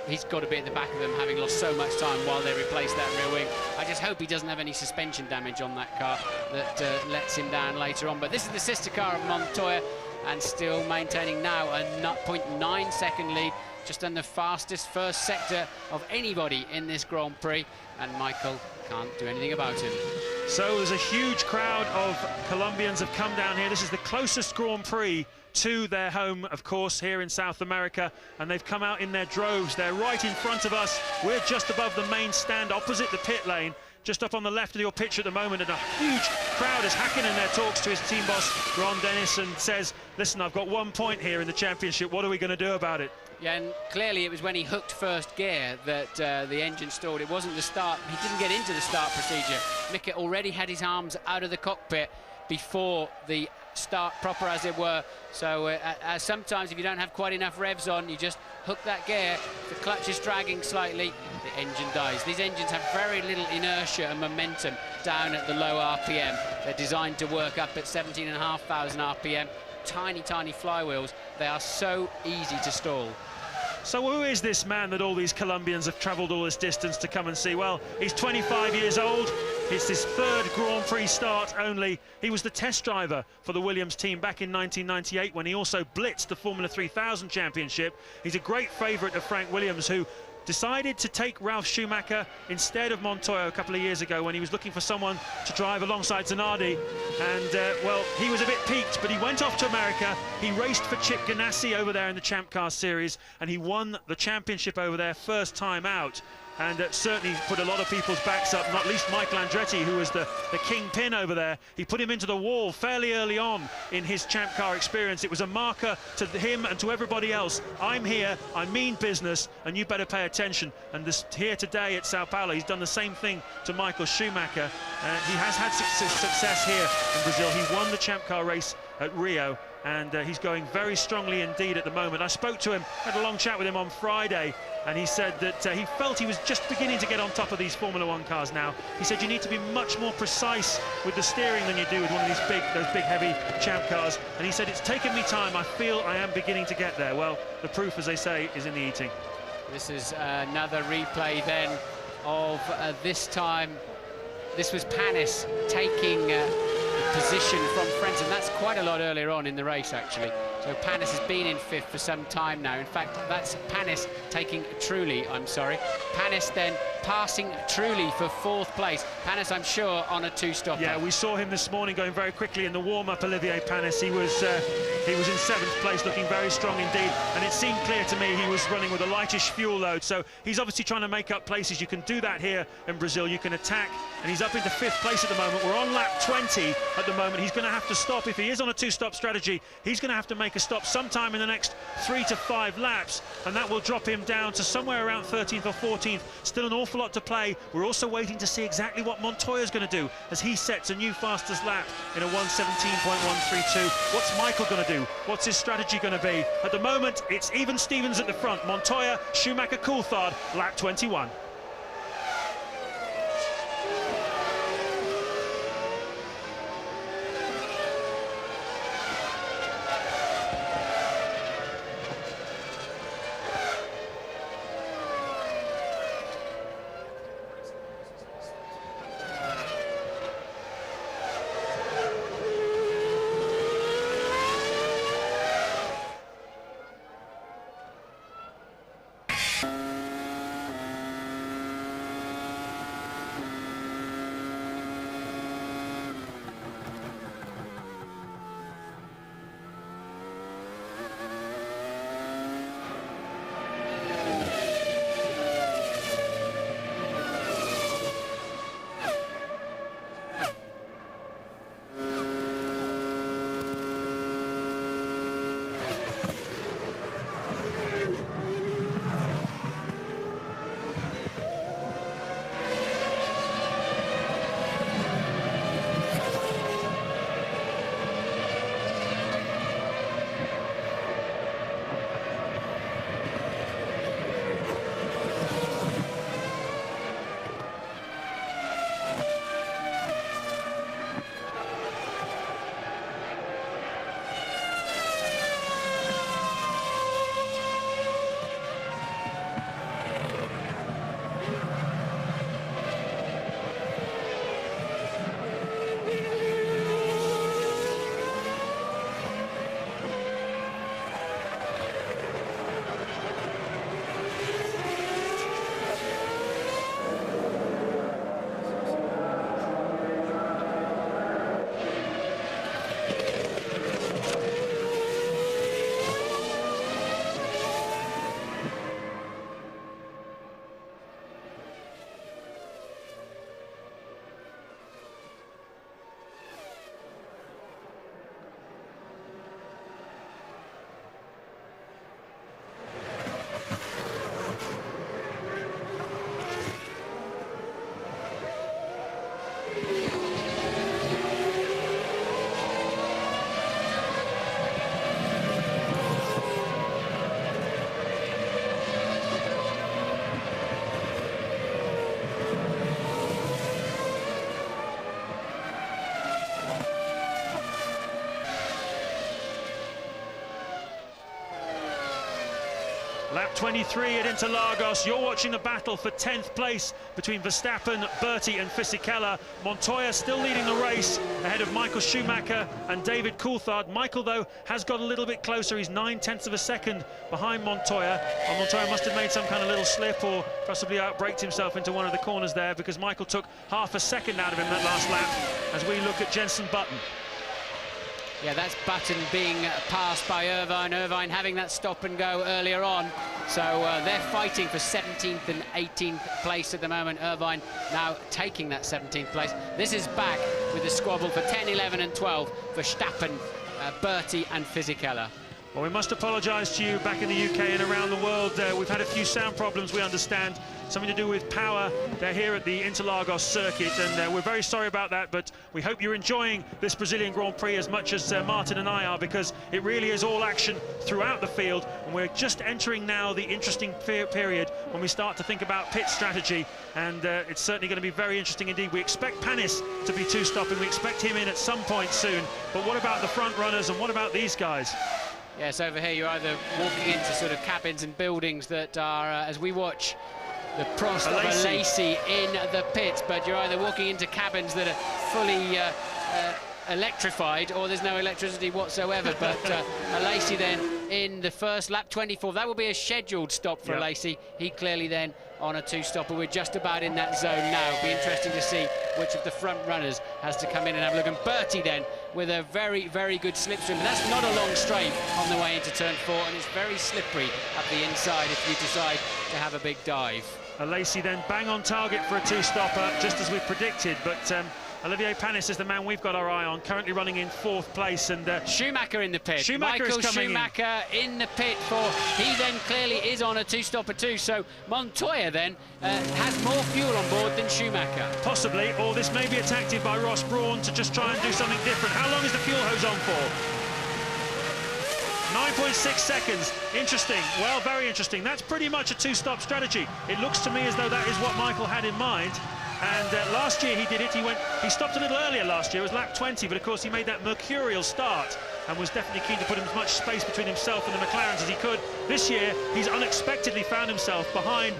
he's got to be at the back of them, having lost so much time while they replace that rear wing. I just hope he doesn't have any suspension damage on that car that lets him down later on. But this is the sister car of Montoya, and still maintaining now a 0.9 second lead, just on the fastest first sector of anybody in this Grand Prix, and Michael can't do anything about him. So there's a huge crowd of Colombians have come down here. This is the closest Grand Prix to their home, of course, here in South America, and they've come out in their droves. They're right in front of us. We're just above the main stand, opposite the pit lane, just up on the left of your pitch at the moment, and a huge crowd is Hakkinen there, talks to his team boss, Ron Dennis, and says, listen, I've got 1 point here in the championship. What are we going to do about it? Yeah, and clearly it was when he hooked first gear that the engine stalled. It wasn't the start. He didn't get into the start procedure. Mick already had his arms out of the cockpit before the start proper, as it were. So sometimes if you don't have quite enough revs on, you just hook that gear, the clutch is dragging slightly, the engine dies. These engines have very little inertia and momentum down at the low RPM. They're designed to work up at 17,500 RPM. Tiny flywheels. They are so easy to stall. So who is this man that all these Colombians have travelled all this distance to come and see? Well, he's 25 years old. It's his 3rd Grand Prix start only. He was the test driver for the Williams team back in 1998 when he also blitzed the Formula 3000 Championship. He's a great favourite of Frank Williams, who decided to take Ralf Schumacher instead of Montoya a couple of years ago when he was looking for someone to drive alongside Zanardi. And, well, he was a bit peaked, but he went off to America. He raced for Chip Ganassi over there in the Champ Car Series, and he won the championship over there first time out. and certainly put a lot of people's backs up, not least Michael Andretti, who was the kingpin over there. He put him into the wall fairly early on in his Champ Car experience. It was a marker to him and to everybody else. I'm here, I mean business, and you better pay attention. And this here today at Sao Paulo, he's done the same thing to Michael Schumacher. He has had success here in Brazil. He won the Champ Car race at Rio, and he's going very strongly indeed at the moment. I spoke to him, had a long chat with him on Friday, and he said that he felt he was just beginning to get on top of these Formula One cars now. He said you need to be much more precise with the steering than you do with one of those big heavy Champ cars, and he said it's taken me time. I feel I am beginning to get there. Well, the proof, as they say, is in the eating. This is another replay then of this time. This was Panis taking position from Frentzen. That's quite a lot earlier on in the race, actually. So Panis has been in 5th for some time now. In fact, that's Panis taking Trulli, I'm sorry. Panis then passing Trulli for 4th place. Panis, I'm sure, on a 2-stopper. Yeah, we saw him this morning going very quickly in the warm-up, Olivier Panis. He was in 7th place, looking very strong indeed. And it seemed clear to me he was running with a lightish fuel load. So he's obviously trying to make up places. You can do that here in Brazil. You can attack, and he's up into 5th place at the moment. We're on lap 20 at the moment. He's going to have to stop. If he is on a 2-stop strategy, he's going to have to make a stop sometime in the next 3 to 5 laps, and that will drop him down to somewhere around 13th or 14th. Still an awful lot to play. We're also waiting to see exactly what Montoya's going to do as he sets a new fastest lap in a 1:17.132. What's Michael going to do? What's his strategy going to be? At the moment, it's even Stevens at the front. Montoya, Schumacher, Coulthard, lap 21. Lap 23 at Interlagos. You're watching the battle for 10th place between Verstappen, Berti and Fisichella. Montoya still leading the race ahead of Michael Schumacher and David Coulthard. Michael, though, has got a little bit closer. He's 9/10 of a second behind Montoya. And Montoya must have made some kind of little slip or possibly outbraked himself into one of the corners there, because Michael took half a second out of him that last lap as we look at Jenson Button. Yeah, that's Button being passed by Irvine. Irvine having that stop and go earlier on. So they're fighting for 17th and 18th place at the moment. Irvine now taking that 17th place. This is back with the squabble for 10, 11 and 12 for Verstappen, Bertie and Fisichella. Well, we must apologise to you back in the UK and around the world. We've had a few sound problems, we understand. Something to do with power. They're here at the Interlagos circuit, and we're very sorry about that, but we hope you're enjoying this Brazilian Grand Prix as much as Martin and I are, because it really is all action throughout the field, and we're just entering now the interesting period when we start to think about pit strategy, and it's certainly going to be very interesting indeed. We expect Panis to be two-stopping. We expect him in at some point soon, but what about the front runners, and what about these guys? Yes, over here you're either walking into sort of cabins and buildings that are, as we watch the Prost of Alesi in the pits, but you're either walking into cabins that are fully electrified, or there's no electricity whatsoever. But Alesi then in the first lap, 24. That will be a scheduled stop for Alesi. He clearly then on a two-stopper. We're just about in that zone now. It'll be interesting to see which of the front runners has to come in and have a look. And Bertie then with a very, very good slipstream. But that's not a long straight on the way into turn 4, and it's very slippery up the inside if you decide to have a big dive. Alesi then bang on target for a two-stopper, just as we predicted, but Olivier Panis is the man we've got our eye on, currently running in 4th place. And Schumacher in the pit. Michael Schumacher in the pit he then clearly is on a two-stopper too, so Montoya then has more fuel on board than Schumacher. Possibly, or this may be a tactic by Ross Brawn to just try and do something different. How long is the fuel hose on for? 9.6 seconds. Interesting. Well, very interesting. That's pretty much a two-stop strategy. It looks to me as though that is what Michael had in mind. And last year he did it. He stopped a little earlier last year. It was lap 20, but of course he made that mercurial start and was definitely keen to put as much space between himself and the McLarens as he could. This year he's unexpectedly found himself behind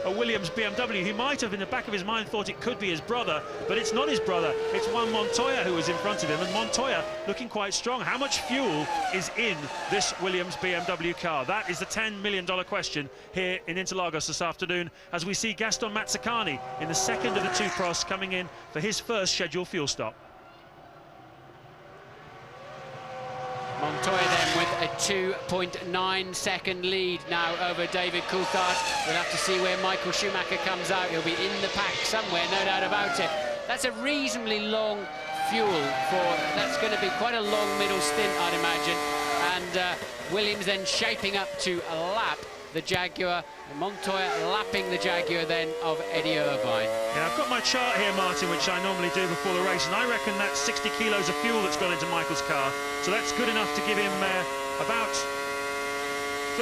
a Williams BMW. He might have in the back of his mind thought it could be his brother, but it's not his brother. It's Juan Montoya who is in front of him, and Montoya looking quite strong. How much fuel is in this Williams BMW car? That is the $10 million question here in Interlagos this afternoon, as we see Gaston Mazzacani in the second of the two Prosts coming in for his first scheduled fuel stop. Montoya then with a 2.9 second lead now over David Coulthard. We'll have to see where Michael Schumacher comes out. He'll be in the pack somewhere, no doubt about it. That's a reasonably long fuel that's going to be quite a long middle stint, I'd imagine. And Williams then shaping up to a lap the Jaguar, and Montoya lapping the Jaguar then of Eddie Irvine. Yeah, I've got my chart here, Martin, which I normally do before the race, and I reckon that's 60 kilos of fuel that's gone into Michael's car, so that's good enough to give him about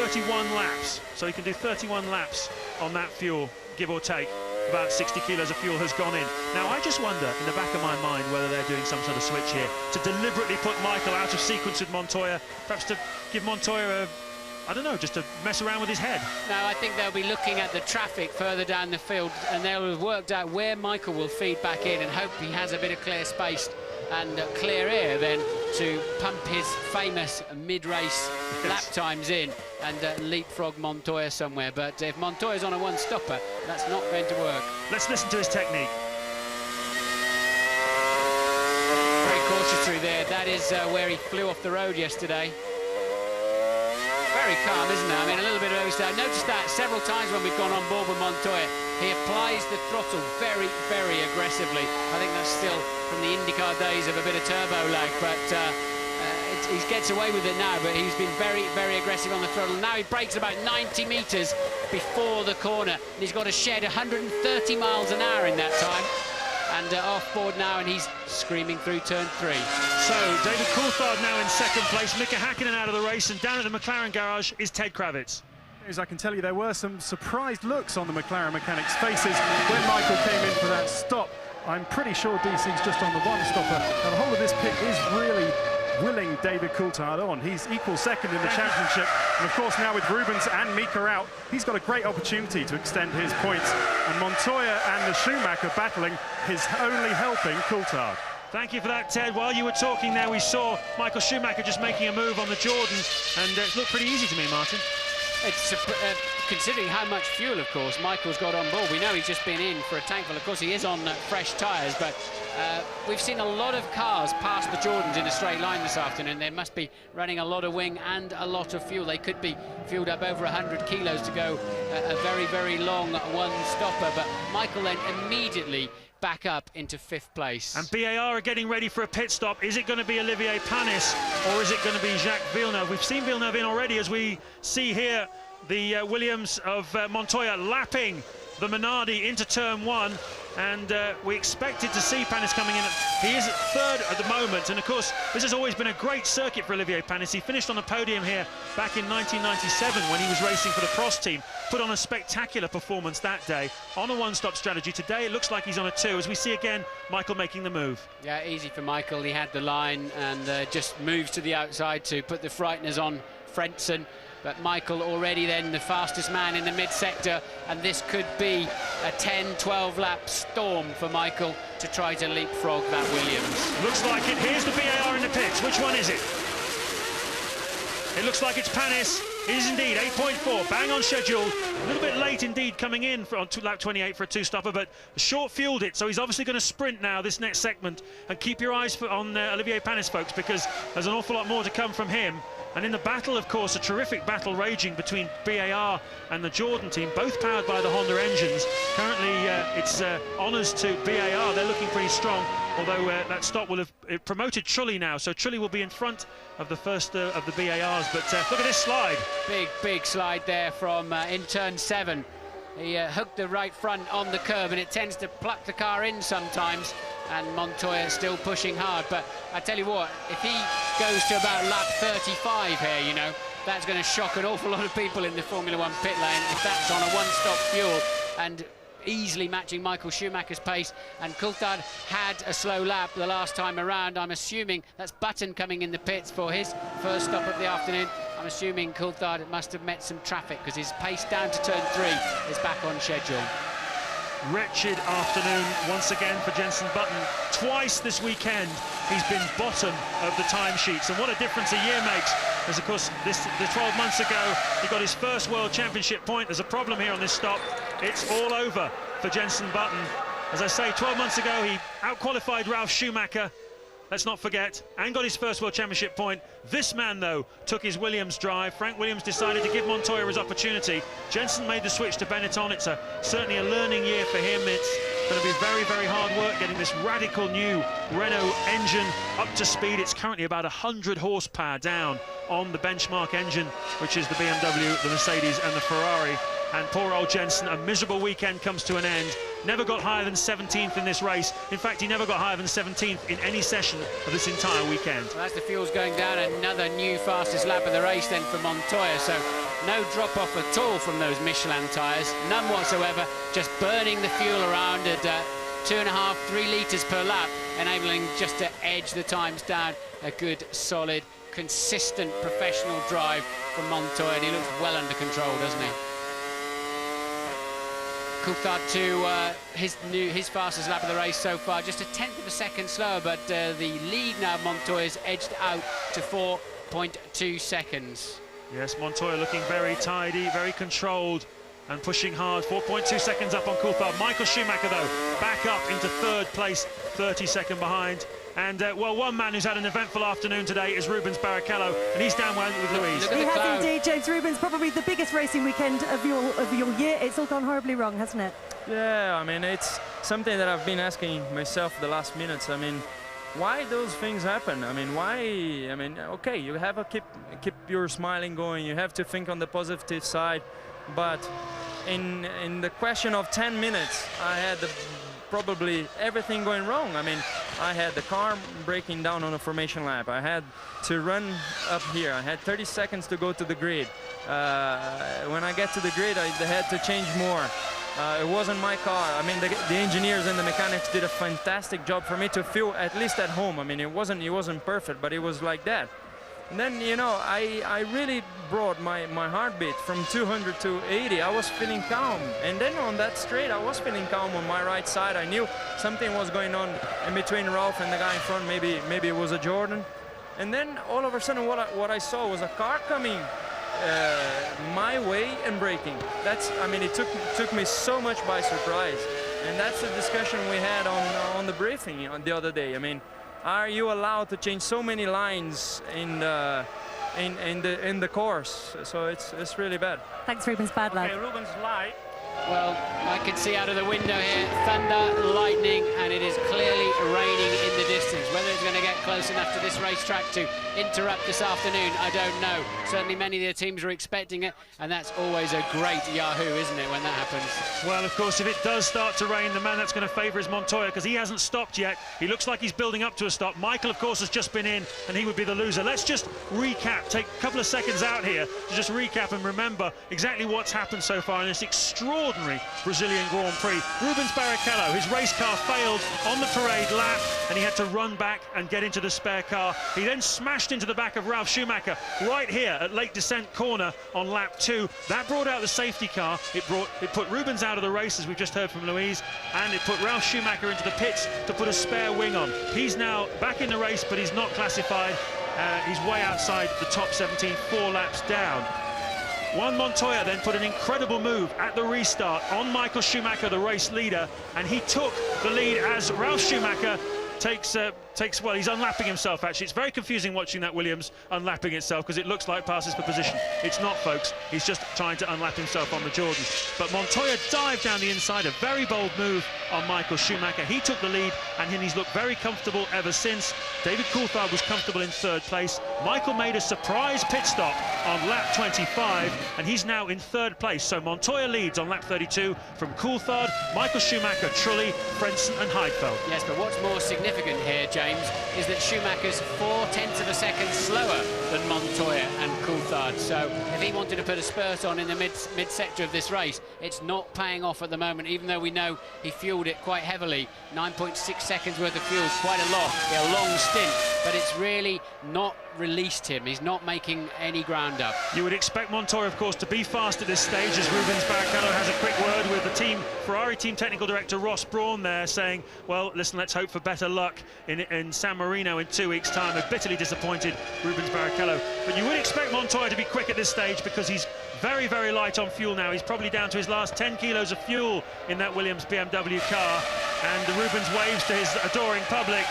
31 laps. So he can do 31 laps on that fuel, give or take. About 60 kilos of fuel has gone in. Now, I just wonder, in the back of my mind, whether they're doing some sort of switch here to deliberately put Michael out of sequence with Montoya, perhaps to give Montoya a, I don't know, just to mess around with his head. No, I think they'll be looking at the traffic further down the field, and they'll have worked out where Michael will feed back in and hope he has a bit of clear space and clear air then to pump his famous mid-race lap times in and leapfrog Montoya somewhere. But if Montoya's on a one-stopper, that's not going to work. Let's listen to his technique. Very cautious through there. That is where he flew off the road yesterday. Very calm, isn't it? I mean, a little bit of oversteer. I noticed that several times when we've gone on board with Montoya. He applies the throttle very, very aggressively. I think that's still from the IndyCar days of a bit of turbo lag, but he gets away with it now, but he's been very, very aggressive on the throttle. Now he brakes about 90 metres before the corner, and he's got a shed 130 miles an hour in that time. And off board now, and he's screaming through turn 3. So, David Coulthard now in second place, Mika Hakkinen out of the race, and down at the McLaren garage is Ted Kravitz. As I can tell you, there were some surprised looks on the McLaren mechanics' faces when Michael came in for that stop. I'm pretty sure DC's just on the one-stopper. Now, the whole of this pit is really willing David Coulthard on. He's equal second in the championship, and of course now with Rubens and Mika out, he's got a great opportunity to extend his points, and Montoya and the Schumacher battling is only helping Coulthard. Thank you for that, Ted. While you were talking there, we saw Michael Schumacher just making a move on the Jordan, and it looked pretty easy to me, Martin. It's considering how much fuel, of course, Michael's got on board. We know he's just been in for a tankful. Of course, he is on fresh tyres, but we've seen a lot of cars pass the Jordans in a straight line this afternoon. They must be running a lot of wing and a lot of fuel. They could be fueled up over 100 kilos to go a very, very long one-stopper. But Michael then immediately back up into 5th place. And BAR are getting ready for a pit stop. Is it going to be Olivier Panis or is it going to be Jacques Villeneuve? We've seen Villeneuve in already, as we see here the Williams of Montoya lapping the Minardi into turn 1, and we expected to see Panis coming in. He is at 3rd at the moment, and of course this has always been a great circuit for Olivier Panis. He finished on the podium here back in 1997 when he was racing for the Prost team, put on a spectacular performance that day on a one-stop strategy. Today it looks like he's on a 2, as we see again Michael making the move. Yeah, easy for Michael. He had the line and just moves to the outside to put the frighteners on Frentzen. But Michael already then the fastest man in the mid-sector, and this could be a 10-12 lap storm for Michael to try to leapfrog that Williams. Looks like it. Here's the BAR in the pits. Which one is it? It looks like it's Panis. It is indeed 8.4, bang on schedule. A little bit late indeed coming in on lap 28 for a 2-stopper, but short fueled it, so he's obviously going to sprint now this next segment. And keep your eyes on Olivier Panis, folks, because there's an awful lot more to come from him. And in the battle, of course, a terrific battle raging between BAR and the Jordan team, both powered by the Honda engines. Currently, it's honours to BAR. They're looking pretty strong, although that stop will have promoted Trulli now. So Trulli will be in front of the first of the BARs. But look at this slide. Big slide there from in turn 7. He hooked the right front on the curb, and it tends to pluck the car in sometimes. And Montoya still pushing hard, but I tell you what, if he goes to about lap 35 here, you know, that's going to shock an awful lot of people in the Formula 1 pit lane if that's on a one-stop fuel and easily matching Michael Schumacher's pace. And Coulthard had a slow lap the last time around. I'm assuming that's Button coming in the pits for his first stop of the afternoon. I'm assuming Coulthard must have met some traffic because his pace down to turn 3 is back on schedule. Wretched afternoon once again for Jenson Button. Twice this weekend he's been bottom of the timesheets, and what a difference a year makes, as of course the 12 months ago he got his first World Championship point. There's a problem here on this stop. It's all over for Jenson Button. As I say, 12 months ago he outqualified Ralf Schumacher, let's not forget, and got his first World Championship point. This man, though, took his Williams drive. Frank Williams decided to give Montoya his opportunity. Jenson made the switch to Benetton. It's certainly a learning year for him. It's going to be very, very hard work getting this radical new Renault engine up to speed. It's currently about 100 horsepower down on the benchmark engine, which is the BMW, the Mercedes and the Ferrari. And poor old Jenson, a miserable weekend comes to an end. Never got higher than 17th in this race. In fact, he never got higher than 17th in any session of this entire weekend. Well, as the fuel's going down, another new fastest lap of the race then for Montoya. So no drop-off at all from those Michelin tyres, none whatsoever. Just burning the fuel around at 2.5, 3 litres per lap, enabling just to edge the times down. A good, solid, consistent professional drive from Montoya, and he looks well under control, doesn't he? Coulthard to his fastest lap of the race so far, just a 1/10 of a second slower, but the lead now Montoya's edged out to 4.2 seconds. Yes, Montoya looking very tidy, very controlled and pushing hard. 4.2 seconds up on Coulthard. Michael Schumacher, though, back up into 3rd place, 30-second behind. And, well, one man who's had an eventful afternoon today is Rubens Barrichello, and he's down with Louise. He has indeed, James. Rubens, probably the biggest racing weekend of your year. It's all gone horribly wrong, hasn't it? Yeah, I mean, it's something that I've been asking myself the last minutes. I mean, why those things happen? I mean, why? I mean, okay, you have to keep your smiling going. You have to think on the positive side. But in the question of 10 minutes, I had probably everything going wrong. I mean, I had the car breaking down on a formation lap. I had to run up here. I had 30 seconds to go to the grid. When I get to the grid, I had to change more. It wasn't my car. I mean, the engineers and the mechanics did a fantastic job for me to feel at least at home. I mean, it wasn't perfect, but it was like that. And then, you know, I really brought my heartbeat from 200 to 80. I was feeling calm. And then on that straight, I was feeling calm on my right side. I knew something was going on in between Ralf and the guy in front. Maybe it was a Jordan. And then all of a sudden what I saw was a car coming my way and braking. That's, I mean, it took me so much by surprise, and that's the discussion we had on the briefing on the other day. I mean, are you allowed to change so many lines in the course? So it's really bad. Thanks, Rubens. Bad luck. Okay, Rubens light. Well, I can see out of the window here, thunder, lightning, and it is clearly raining in the distance. Whether it's going to get close enough to this racetrack to interrupt this afternoon, I don't know. Certainly many of the teams are expecting it, and that's always a great yahoo, isn't it, when that happens? Well, of course, if it does start to rain, the man that's going to favour is Montoya, because he hasn't stopped yet. He looks like he's building up to a stop. Michael, of course, has just been in, and he would be the loser. Let's just recap, take a couple of seconds out here to just recap and remember exactly what's happened so far in this extraordinary Brazilian Grand Prix. Rubens Barrichello, his race car failed on the parade lap, and he had to run back and get into the spare car. He then smashed into the back of Ralf Schumacher right here at Lake Descent corner on lap 2. That brought out the safety car. It put Rubens out of the race, as we've just heard from Louise, and it put Ralf Schumacher into the pits to put a spare wing on. He's now back in the race, but he's not classified. He's way outside the top 17, 4 laps down. Juan Montoya then put an incredible move at the restart on Michael Schumacher, the race leader, and he took the lead as Ralf Schumacher takes, well, he's unlapping himself, actually. It's very confusing watching that Williams unlapping itself, because it looks like passes for position. It's not, folks. He's just trying to unlap himself on the Jordan. But Montoya dived down the inside, a very bold move on Michael Schumacher. He took the lead, and he's looked very comfortable ever since. David Coulthard was comfortable in 3rd place. Michael made a surprise pit stop on lap 25, and he's now in 3rd place. So Montoya leads on lap 32 from Coulthard, Michael Schumacher, Trulli, Frentzen and Heidfeld. Yes, but what's more significant here, James, is that Schumacher's 0.4 of a second slower than Montoya and Coulthard. So if he wanted to put a spurt on in the mid-sector of this race, it's not paying off at the moment, even though we know he fueled it quite heavily. 9.6 seconds worth of fuel, quite a lot, a long stint, but it's really not released him. He's not making any ground up. You would expect Montoya, of course, to be fast at this stage, as Rubens Barrichello has a quick word with the Ferrari team technical director Ross Brawn there, saying, well, listen, let's hope for better luck in San Marino in 2 weeks' time. A bitterly disappointed Rubens Barrichello. But you would expect Montoya to be quick at this stage, because he's very, very light on fuel now. He's probably down to his last 10 kilos of fuel in that Williams BMW car, and Rubens waves to his adoring public.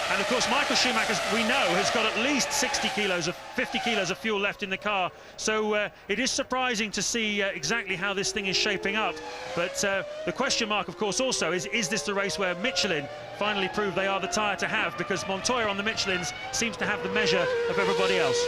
And of course, Michael Schumacher, we know, has got at least 50 kilos of fuel left in the car. So it is surprising to see exactly how this thing is shaping up. But the question mark, of course, also is this the race where Michelin finally prove they are the tyre to have? Because Montoya on the Michelins seems to have the measure of everybody else.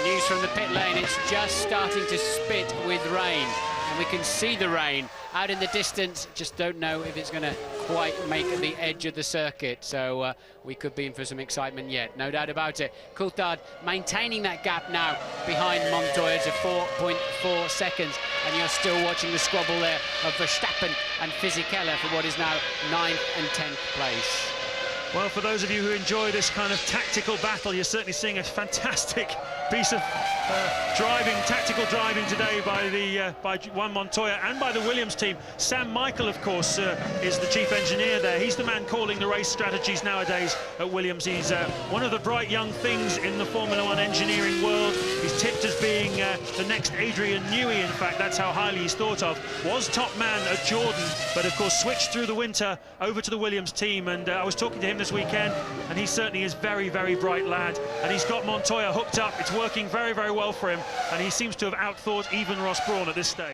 News from the pit lane, it's just starting to spit with rain, and we can see the rain out in the distance. Just don't know if it's going to quite make the edge of the circuit, so we could be in for some excitement yet, no doubt about it. Coulthard maintaining that gap now behind Montoya to 4.4 seconds, and you're still watching the squabble there of Verstappen and Fisichella for what is now 9th and 10th place. Well, for those of you who enjoy this kind of tactical battle, you're certainly seeing a fantastic piece of tactical driving today by Juan Montoya and by the Williams team. Sam Michael, of course, is the chief engineer there. He's the man calling the race strategies nowadays at Williams. He's one of the bright young things in the Formula One engineering world. He's tipped as being the next Adrian Newey, in fact. That's how highly he's thought of. Was top man at Jordan, but of course switched through the winter over to the Williams team. And I was talking to him this weekend, and he certainly is very, very bright lad. And he's got Montoya hooked up. It's working very, very well for him, and he seems to have outthought even Ross Brawn at this stage.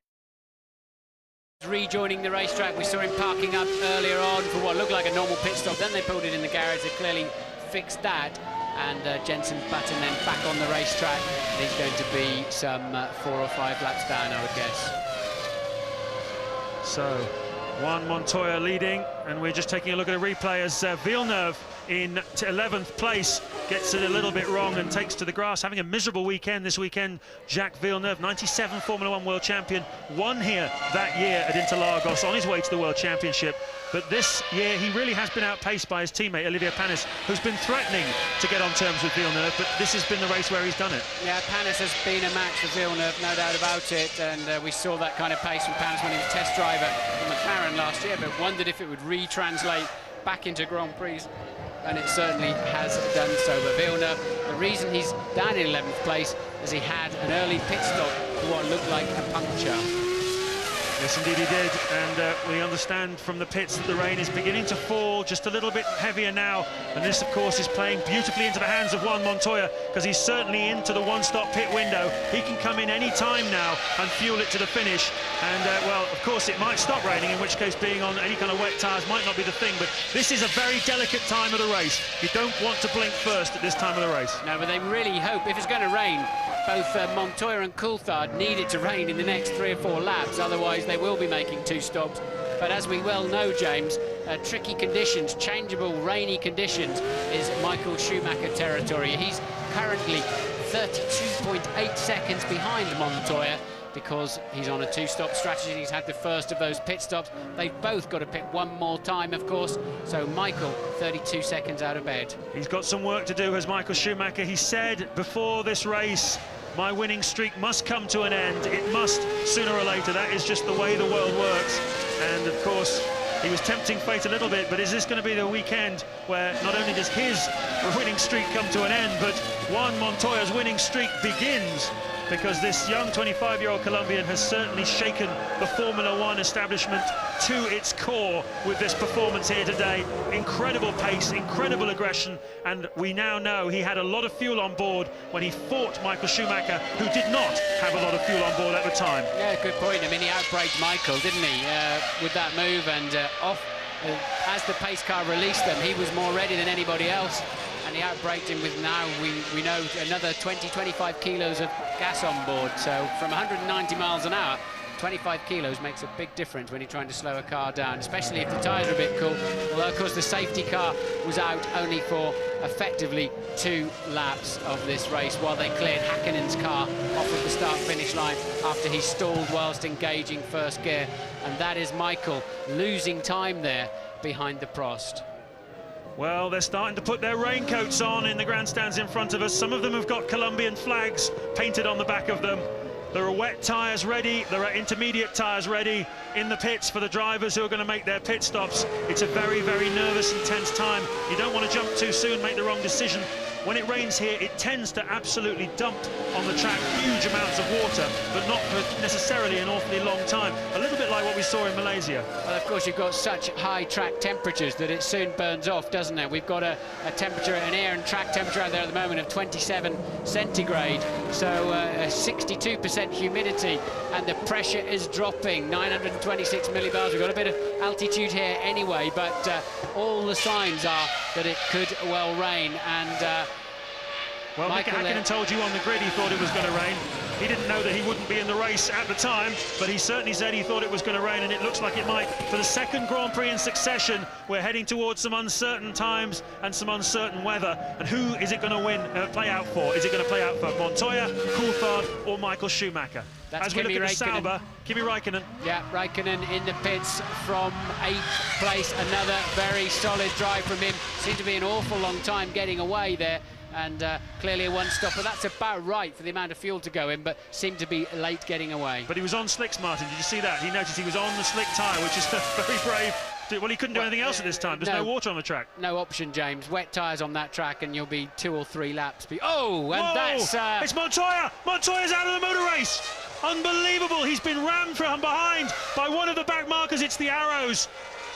Rejoining the racetrack, we saw him parking up earlier on for what looked like a normal pit stop. Then they pulled it in the garage. They clearly fixed that, and Jensen Button then back on the racetrack. And he's going to be some 4 or 5 laps down, I would guess. So Juan Montoya leading, and we're just taking a look at a replay as Villeneuve in 11th place gets it a little bit wrong and takes to the grass, having a miserable weekend this weekend. Jacques Villeneuve, 97 Formula One world champion, won here that year at Interlagos on his way to the World Championship. But this year he really has been outpaced by his teammate Olivier Panis, who's been threatening to get on terms with Villeneuve, but this has been the race where he's done it. Yeah, Panis has been a match for Villeneuve, no doubt about it, and we saw that kind of pace from Panis when he was test driver for McLaren last year, but wondered if it would retranslate back into Grand Prix, and it certainly has done so. But Villeneuve, the reason he's down in 11th place is he had an early pit stop after what looked like a puncture. Yes, indeed he did, and we understand from the pits that the rain is beginning to fall just a little bit heavier now, and this, of course, is playing beautifully into the hands of Juan Montoya, because he's certainly into the one-stop pit window. He can come in any time now and fuel it to the finish, and, well, of course, it might stop raining, in which case being on any kind of wet tyres might not be the thing, but this is a very delicate time of the race. You don't want to blink first at this time of the race. No, but they really hope, if it's going to rain, both Montoya and Coulthard need it to rain in the next 3 or 4 laps, otherwise they will be making 2 stops. But as we well know, James, tricky conditions, changeable, rainy conditions is Michael Schumacher territory. He's currently 32.8 seconds behind Montoya because he's on a 2-stop strategy. He's had the first of those pit stops. They've both got to pit one more time, of course. So Michael, 32 seconds out of bed. He's got some work to do, has Michael Schumacher. He said before this race, my winning streak must come to an end. It must, sooner or later. That is just the way the world works. And, of course, he was tempting fate a little bit, but is this going to be the weekend where not only does his winning streak come to an end, but Juan Montoya's winning streak begins? Because this young 25-year-old Colombian has certainly shaken the Formula One establishment to its core with this performance here today. Incredible pace, incredible aggression, and we now know he had a lot of fuel on board when he fought Michael Schumacher, who did not have a lot of fuel on board at the time. Yeah, good point. I mean, he outbraked Michael, didn't he, with that move, and off as the pace car released them, he was more ready than anybody else. And he outbraked him with, now we know, another 20-25 kilos of gas on board. So from 190 miles an hour, 25 kilos makes a big difference when you're trying to slow a car down, especially if the tyres are a bit cool. Although, of course, the safety car was out only for effectively 2 laps of this race while they cleared Häkkinen's car off of the start-finish line after he stalled whilst engaging first gear. And that is Michael losing time there behind the Prost. Well, they're starting to put their raincoats on in the grandstands in front of us. Some of them have got Colombian flags painted on the back of them. There are wet tyres ready, there are intermediate tyres ready in the pits for the drivers who are going to make their pit stops. It's a very, very nervous and tense time. You don't want to jump too soon, make the wrong decision. When it rains here, it tends to absolutely dump on the track huge amounts of water, but not for necessarily an awfully long time. A little bit like what we saw in Malaysia. Well, of course, you've got such high track temperatures that it soon burns off, doesn't it? We've got a temperature, an air and track temperature out there at the moment of 27 centigrade, so 62% humidity, and the pressure is dropping, 926 millibars. We've got a bit of altitude here anyway, but all the signs are that it could well rain, and well, Mika Häkkinen told you on the grid he thought it was going to rain. He didn't know that he wouldn't be in the race at the time, but he certainly said he thought it was going to rain, and it looks like it might. For the second Grand Prix in succession, we're heading towards some uncertain times and some uncertain weather. And who is it going to play out for? Is it going to play out for Montoya, Coulthard, or Michael Schumacher? That's As we look at the Sauber, Kimi Räikkönen. Yeah, Räikkönen in the pits from 8th place. Another very solid drive from him. Seemed to be an awful long time getting away there. And clearly a one-stopper. That's about right for the amount of fuel to go in, but seemed to be late getting away. But he was on slicks, Martin. Did you see that? He noticed he was on the slick tyre, which is very brave. Well, he couldn't do anything else at this time. There's no water on the track. No option, James. Wet tyres on that track, and you'll be 2 or 3 laps. Oh, and whoa, that's... It's Montoya! Montoya's out of the motor race! Unbelievable! He's been rammed from behind by one of the back markers. It's the Arrows.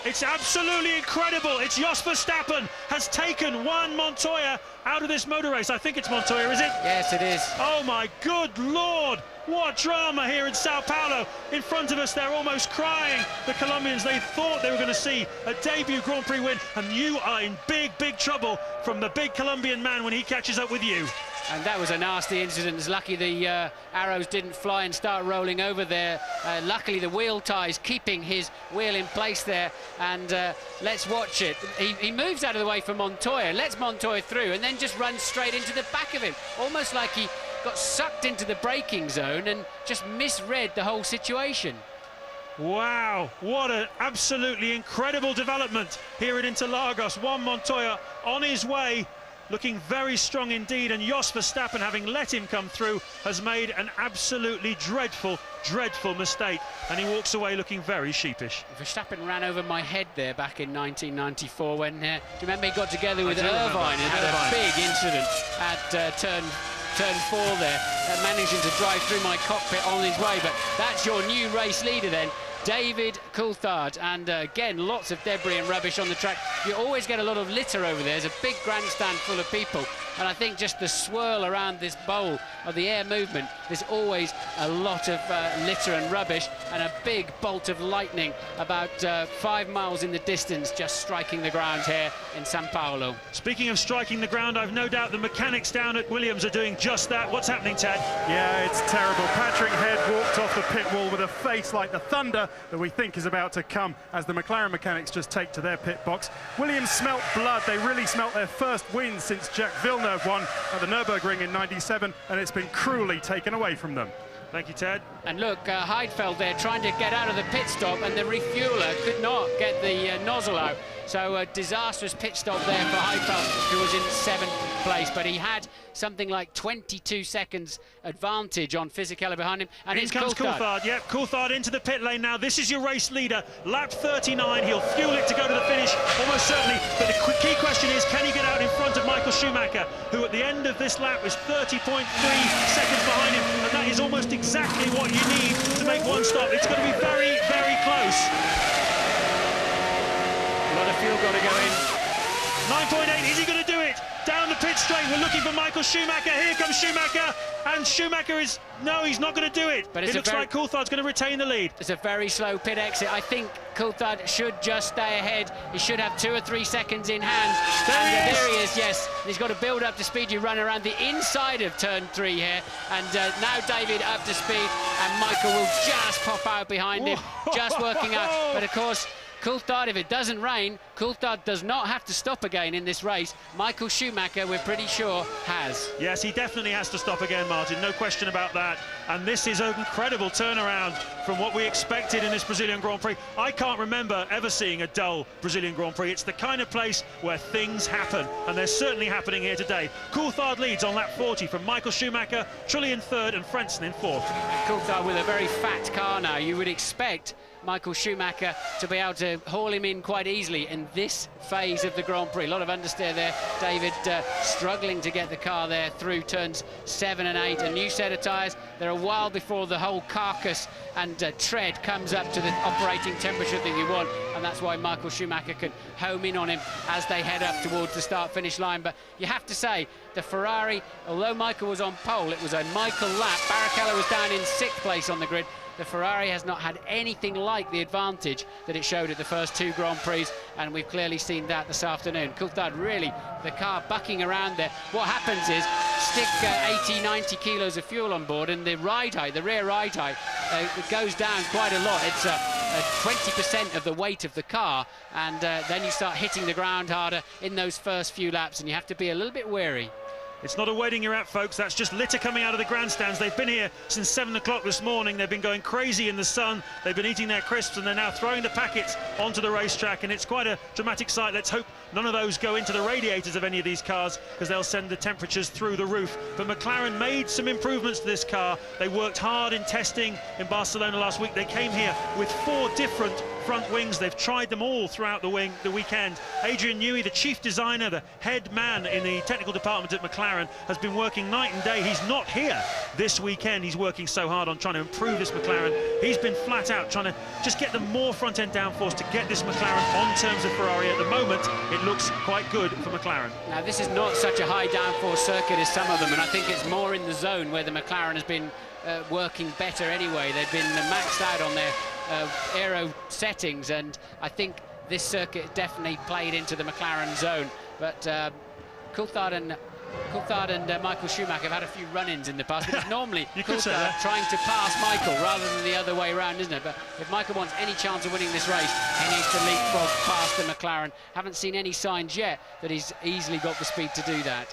It's absolutely incredible. It's Jos Verstappen has taken Juan Montoya out of this motor race. I think it's Montoya, is it? Yes, it is. Oh, my good Lord. What drama here in Sao Paulo. In front of us, they're almost crying. The Colombians, they thought they were going to see a debut Grand Prix win, and you are in big, big trouble from the big Colombian man when he catches up with you. And that was a nasty incident. It's lucky the Arrows didn't fly and start rolling over there. Luckily, the wheel ties keeping his wheel in place there. And let's watch it. He moves out of the way for Montoya, lets Montoya through, and then just runs straight into the back of him. Almost like he got sucked into the braking zone and just misread the whole situation. Wow, what an absolutely incredible development here at Interlagos. Juan Montoya on his way, looking very strong indeed, and Jos Verstappen, having let him come through, has made an absolutely dreadful, dreadful mistake, and he walks away looking very sheepish. Verstappen ran over my head there back in 1994 when, do you remember he got together with Irvine and had a big incident at turn turn 4 there, managing to drive through my cockpit on his way. But that's your new race leader then, David Coulthard, and again, lots of debris and rubbish on the track. You always get a lot of litter over there. There's a big grandstand full of people, and I think just the swirl around this bowl of the air movement, there's always a lot of litter and rubbish, and a big bolt of lightning about 5 miles in the distance, just striking the ground here in Sao Paulo. Speaking of striking the ground, I've no doubt the mechanics down at Williams are doing just that. What's happening, Ted? Yeah, it's terrible. Patrick Head walked off the pit wall with a face like the thunder that we think is about to come as the McLaren mechanics just take to their pit box. Williams smelt blood. They really smelt their first win since Jacques Villeneuve won at the Nürburgring in '97, and it's been cruelly taken away from them. Thank you, Ted. And look, Heidfeld there trying to get out of the pit stop, and the refueler could not get the nozzle out. So a disastrous pit stop there for Heidfeld, who was in 7th place, but he had something like 22 seconds advantage on Fisichella behind him. And here comes Coulthard. Yep, Coulthard into the pit lane now. This is your race leader, lap 39. He'll fuel it to go to the finish, almost certainly. But the key question is, can he get out in front of Michael Schumacher, who at the end of this lap is 30.3 seconds behind him, and that is almost exactly what you need to make one stop. It's going to be very, very close. A lot of fuel got to go in. 9.8, is he going to do it? Down the pit straight, we're looking for Michael Schumacher. Here comes Schumacher, and Schumacher is... No, he's not going to do it. But it looks like Coulthard's going to retain the lead. It's a very slow pit exit. I think Coulthard should just stay ahead. He should have 2 or 3 seconds in hand. There he is, yes. He's got to build up to speed. You run around the inside of turn 3 here. And now David up to speed, and Michael will just pop out behind him, just working out. But of course, Coulthard, if it doesn't rain, Coulthard does not have to stop again in this race. Michael Schumacher, we're pretty sure, has. Yes, he definitely has to stop again, Martin. No question about that. And this is an incredible turnaround from what we expected in this Brazilian Grand Prix. I can't remember ever seeing a dull Brazilian Grand Prix. It's the kind of place where things happen, and they're certainly happening here today. Coulthard leads on lap 40 from Michael Schumacher, Trulli in 3rd and Frentzen in 4th. Coulthard with a very fat car now. You would expect Michael Schumacher to be able to haul him in quite easily in this phase of the Grand Prix. A lot of understeer there. David struggling to get the car there through turns 7 and 8. A new set of tyres. They're a while before the whole carcass and tread comes up to the operating temperature that you want, and that's why Michael Schumacher can home in on him as they head up towards the start-finish line. But you have to say, the Ferrari, although Michael was on pole, it was a Michael lap. Barrichello was down in 6th place on the grid. The Ferrari has not had anything like the advantage that it showed at the first 2 Grand Prix, and we've clearly seen that this afternoon. Coulthard really, the car bucking around there. What happens is, stick 80, 90 kilos of fuel on board, and the ride height, the rear ride height, it goes down quite a lot. It's 20% of the weight of the car, and then you start hitting the ground harder in those first few laps, and you have to be a little bit wary. It's not a wedding you're at, folks. That's just litter coming out of the grandstands. They've been here since 7 o'clock this morning. They've been going crazy in the sun. They've been eating their crisps, and they're now throwing the packets onto the racetrack, and it's quite a dramatic sight. Let's hope none of those go into the radiators of any of these cars, because they'll send the temperatures through the roof. But McLaren made some improvements to this car. They worked hard in testing in Barcelona last week. They came here with 4 different front wings. They've tried them all throughout the weekend. Adrian Newey, the chief designer, the head man in the technical department at McLaren, has been working night and day. He's not here this weekend. He's working so hard on trying to improve this McLaren. He's been flat out trying to just get them more front-end downforce to get this McLaren on terms of Ferrari. At the moment, it looks quite good for McLaren. Now, this is not such a high downforce circuit as some of them, and I think it's more in the zone where the McLaren has been working better anyway. They've been maxed out on their aero settings, and I think this circuit definitely played into the McLaren zone. But Coulthard and Michael Schumacher have had a few run-ins in the past, but it's normally Coulthard trying to pass Michael rather than the other way around, isn't it? But if Michael wants any chance of winning this race, he needs to leapfrog past the McLaren. Haven't seen any signs yet that he's easily got the speed to do that.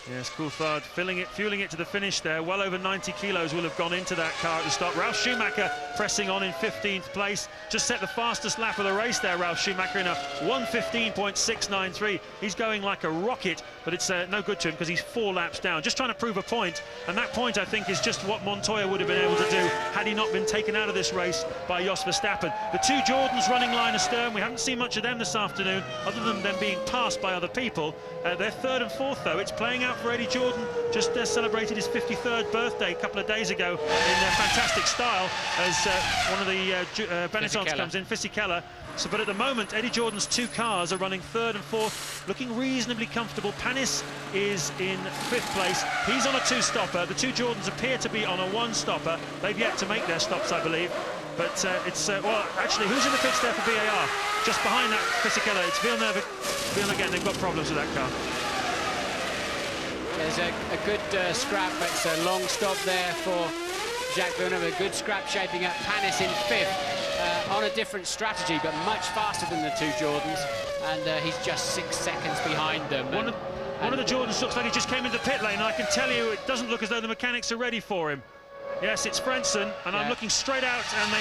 Yes, Coulthard fueling it to the finish there. Well over 90 kilos will have gone into that car at the start. Ralf Schumacher pressing on in 15th place. Just set the fastest lap of the race there, Ralf Schumacher, in a 1:15.693. He's going like a rocket, but it's no good to him because he's 4 laps down. Just trying to prove a point, and that point, I think, is just what Montoya would have been able to do had he not been taken out of this race by Jos Verstappen. The 2 Jordans running line astern, we haven't seen much of them this afternoon, other than them being passed by other people. They're 3rd and 4th, though. It's playing out out for Eddie Jordan. Just celebrated his 53rd birthday a couple of days ago in fantastic style as one of the Benettons comes in, Fisichella. So, but at the moment, Eddie Jordan's 2 cars are running 3rd and 4th, looking reasonably comfortable. Panis is in 5th place. He's on a 2-stopper. The 2 Jordans appear to be on a 1-stopper. They've yet to make their stops, I believe. But it's, well, actually, who's in the pits there for VAR? Just behind that Fisichella, it's Villeneuve again. They've got problems with that car. There's a good scrap. It's a long stop there for Jacques Villeneuve. A good scrap shaping up. Panis in 5th. On a different strategy, but much faster than the 2 Jordans, and he's just 6 seconds behind them. One of the Jordans looks like he just came into the pit lane. I can tell you, it doesn't look as though the mechanics are ready for him. Yes, it's Frentzen, and I'm looking straight out, and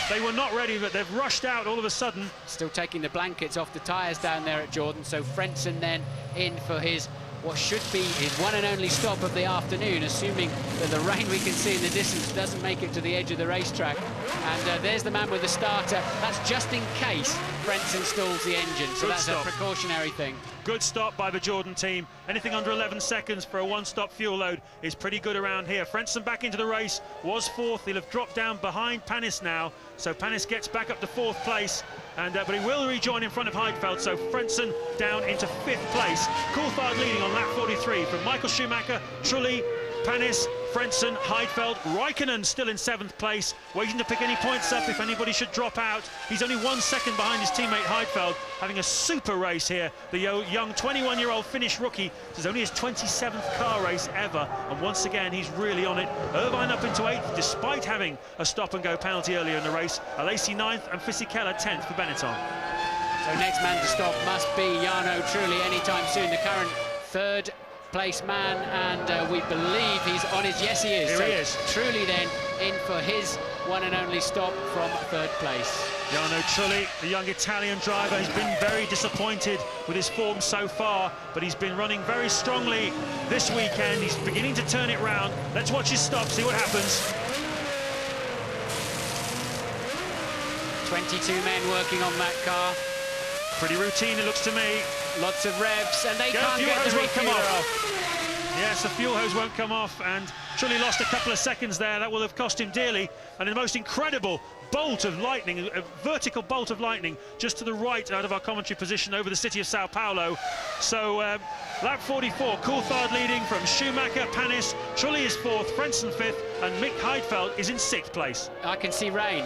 they were not ready, but they've rushed out all of a sudden. Still taking the blankets off the tyres down there at Jordan, so Frentzen then in for his what should be his one and only stop of the afternoon, assuming that the rain we can see in the distance doesn't make it to the edge of the racetrack. And there's the man with the starter. That's just in case Frentzen stalls the engine, so that's a precautionary thing. Good stop by the Jordan team. Anything under 11 seconds for a 1-stop fuel load is pretty good around here. Frentzen back into the race, was 4th. He'll have dropped down behind Panis now, so Panis gets back up to 4th place. And, but he will rejoin in front of Heidfeld, so Frentzen down into 5th place. Coulthard leading on lap 43 from Michael Schumacher, Trulli, Panis, Frentzen, Heidfeld. Raikkonen still in 7th place, waiting to pick any points up if anybody should drop out. He's only 1 second behind his teammate Heidfeld, having a super race here. The young 21-year-old Finnish rookie. This is only his 27th car race ever, and once again he's really on it. Irvine up into 8th despite having a stop-and-go penalty earlier in the race. Alesi 9th and Fisichella 10th for Benetton. So next man to stop must be Jarno Trulli anytime soon, the current 3rd place man, and we believe he's on his, yes he is. Here he is. Trulli then in for his one and only stop from 3rd place. Jarno Trulli, the young Italian driver, has been very disappointed with his form so far, but he's been running very strongly this weekend. He's beginning to turn it round. Let's watch his stop, see what happens. 22 men working on that car. Pretty routine, it looks to me. Lots of revs, and they can't get the refueler off. Yes, the fuel hose won't come off, and Trulli lost a couple of seconds there. That will have cost him dearly. And the most incredible bolt of lightning, a vertical bolt of lightning, just to the right out of our commentary position over the city of Sao Paulo. So, lap 44, Coulthard leading from Schumacher, Panis. Trulli is 4th, Frentzen 5th, and Mick Heidfeld is in 6th place. I can see rain.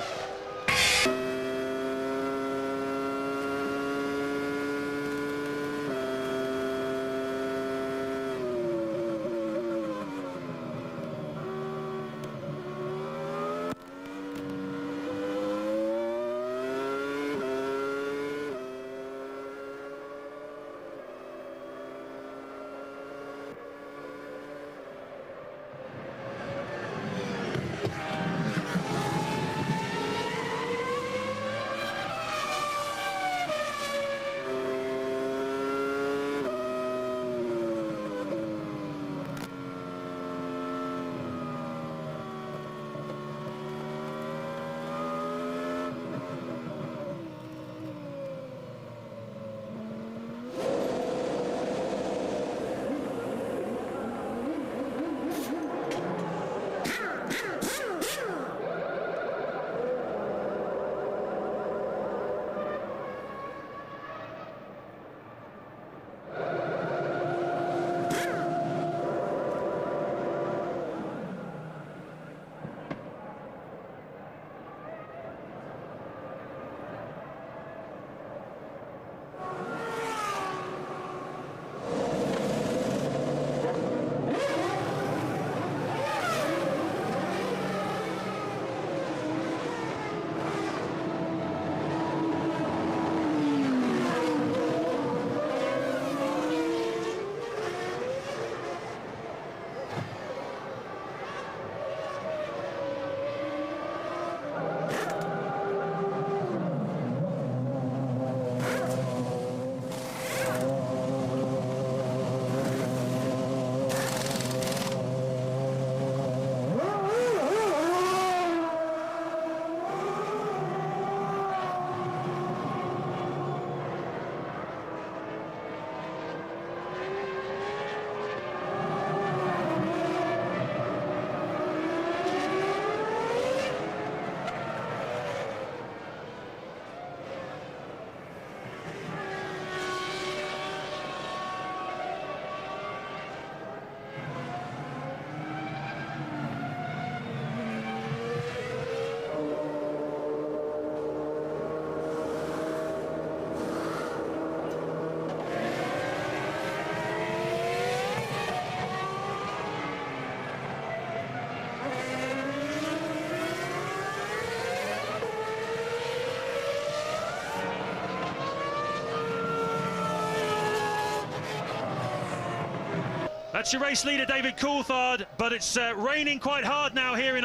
That's your race leader, David Coulthard, but it's raining quite hard now here in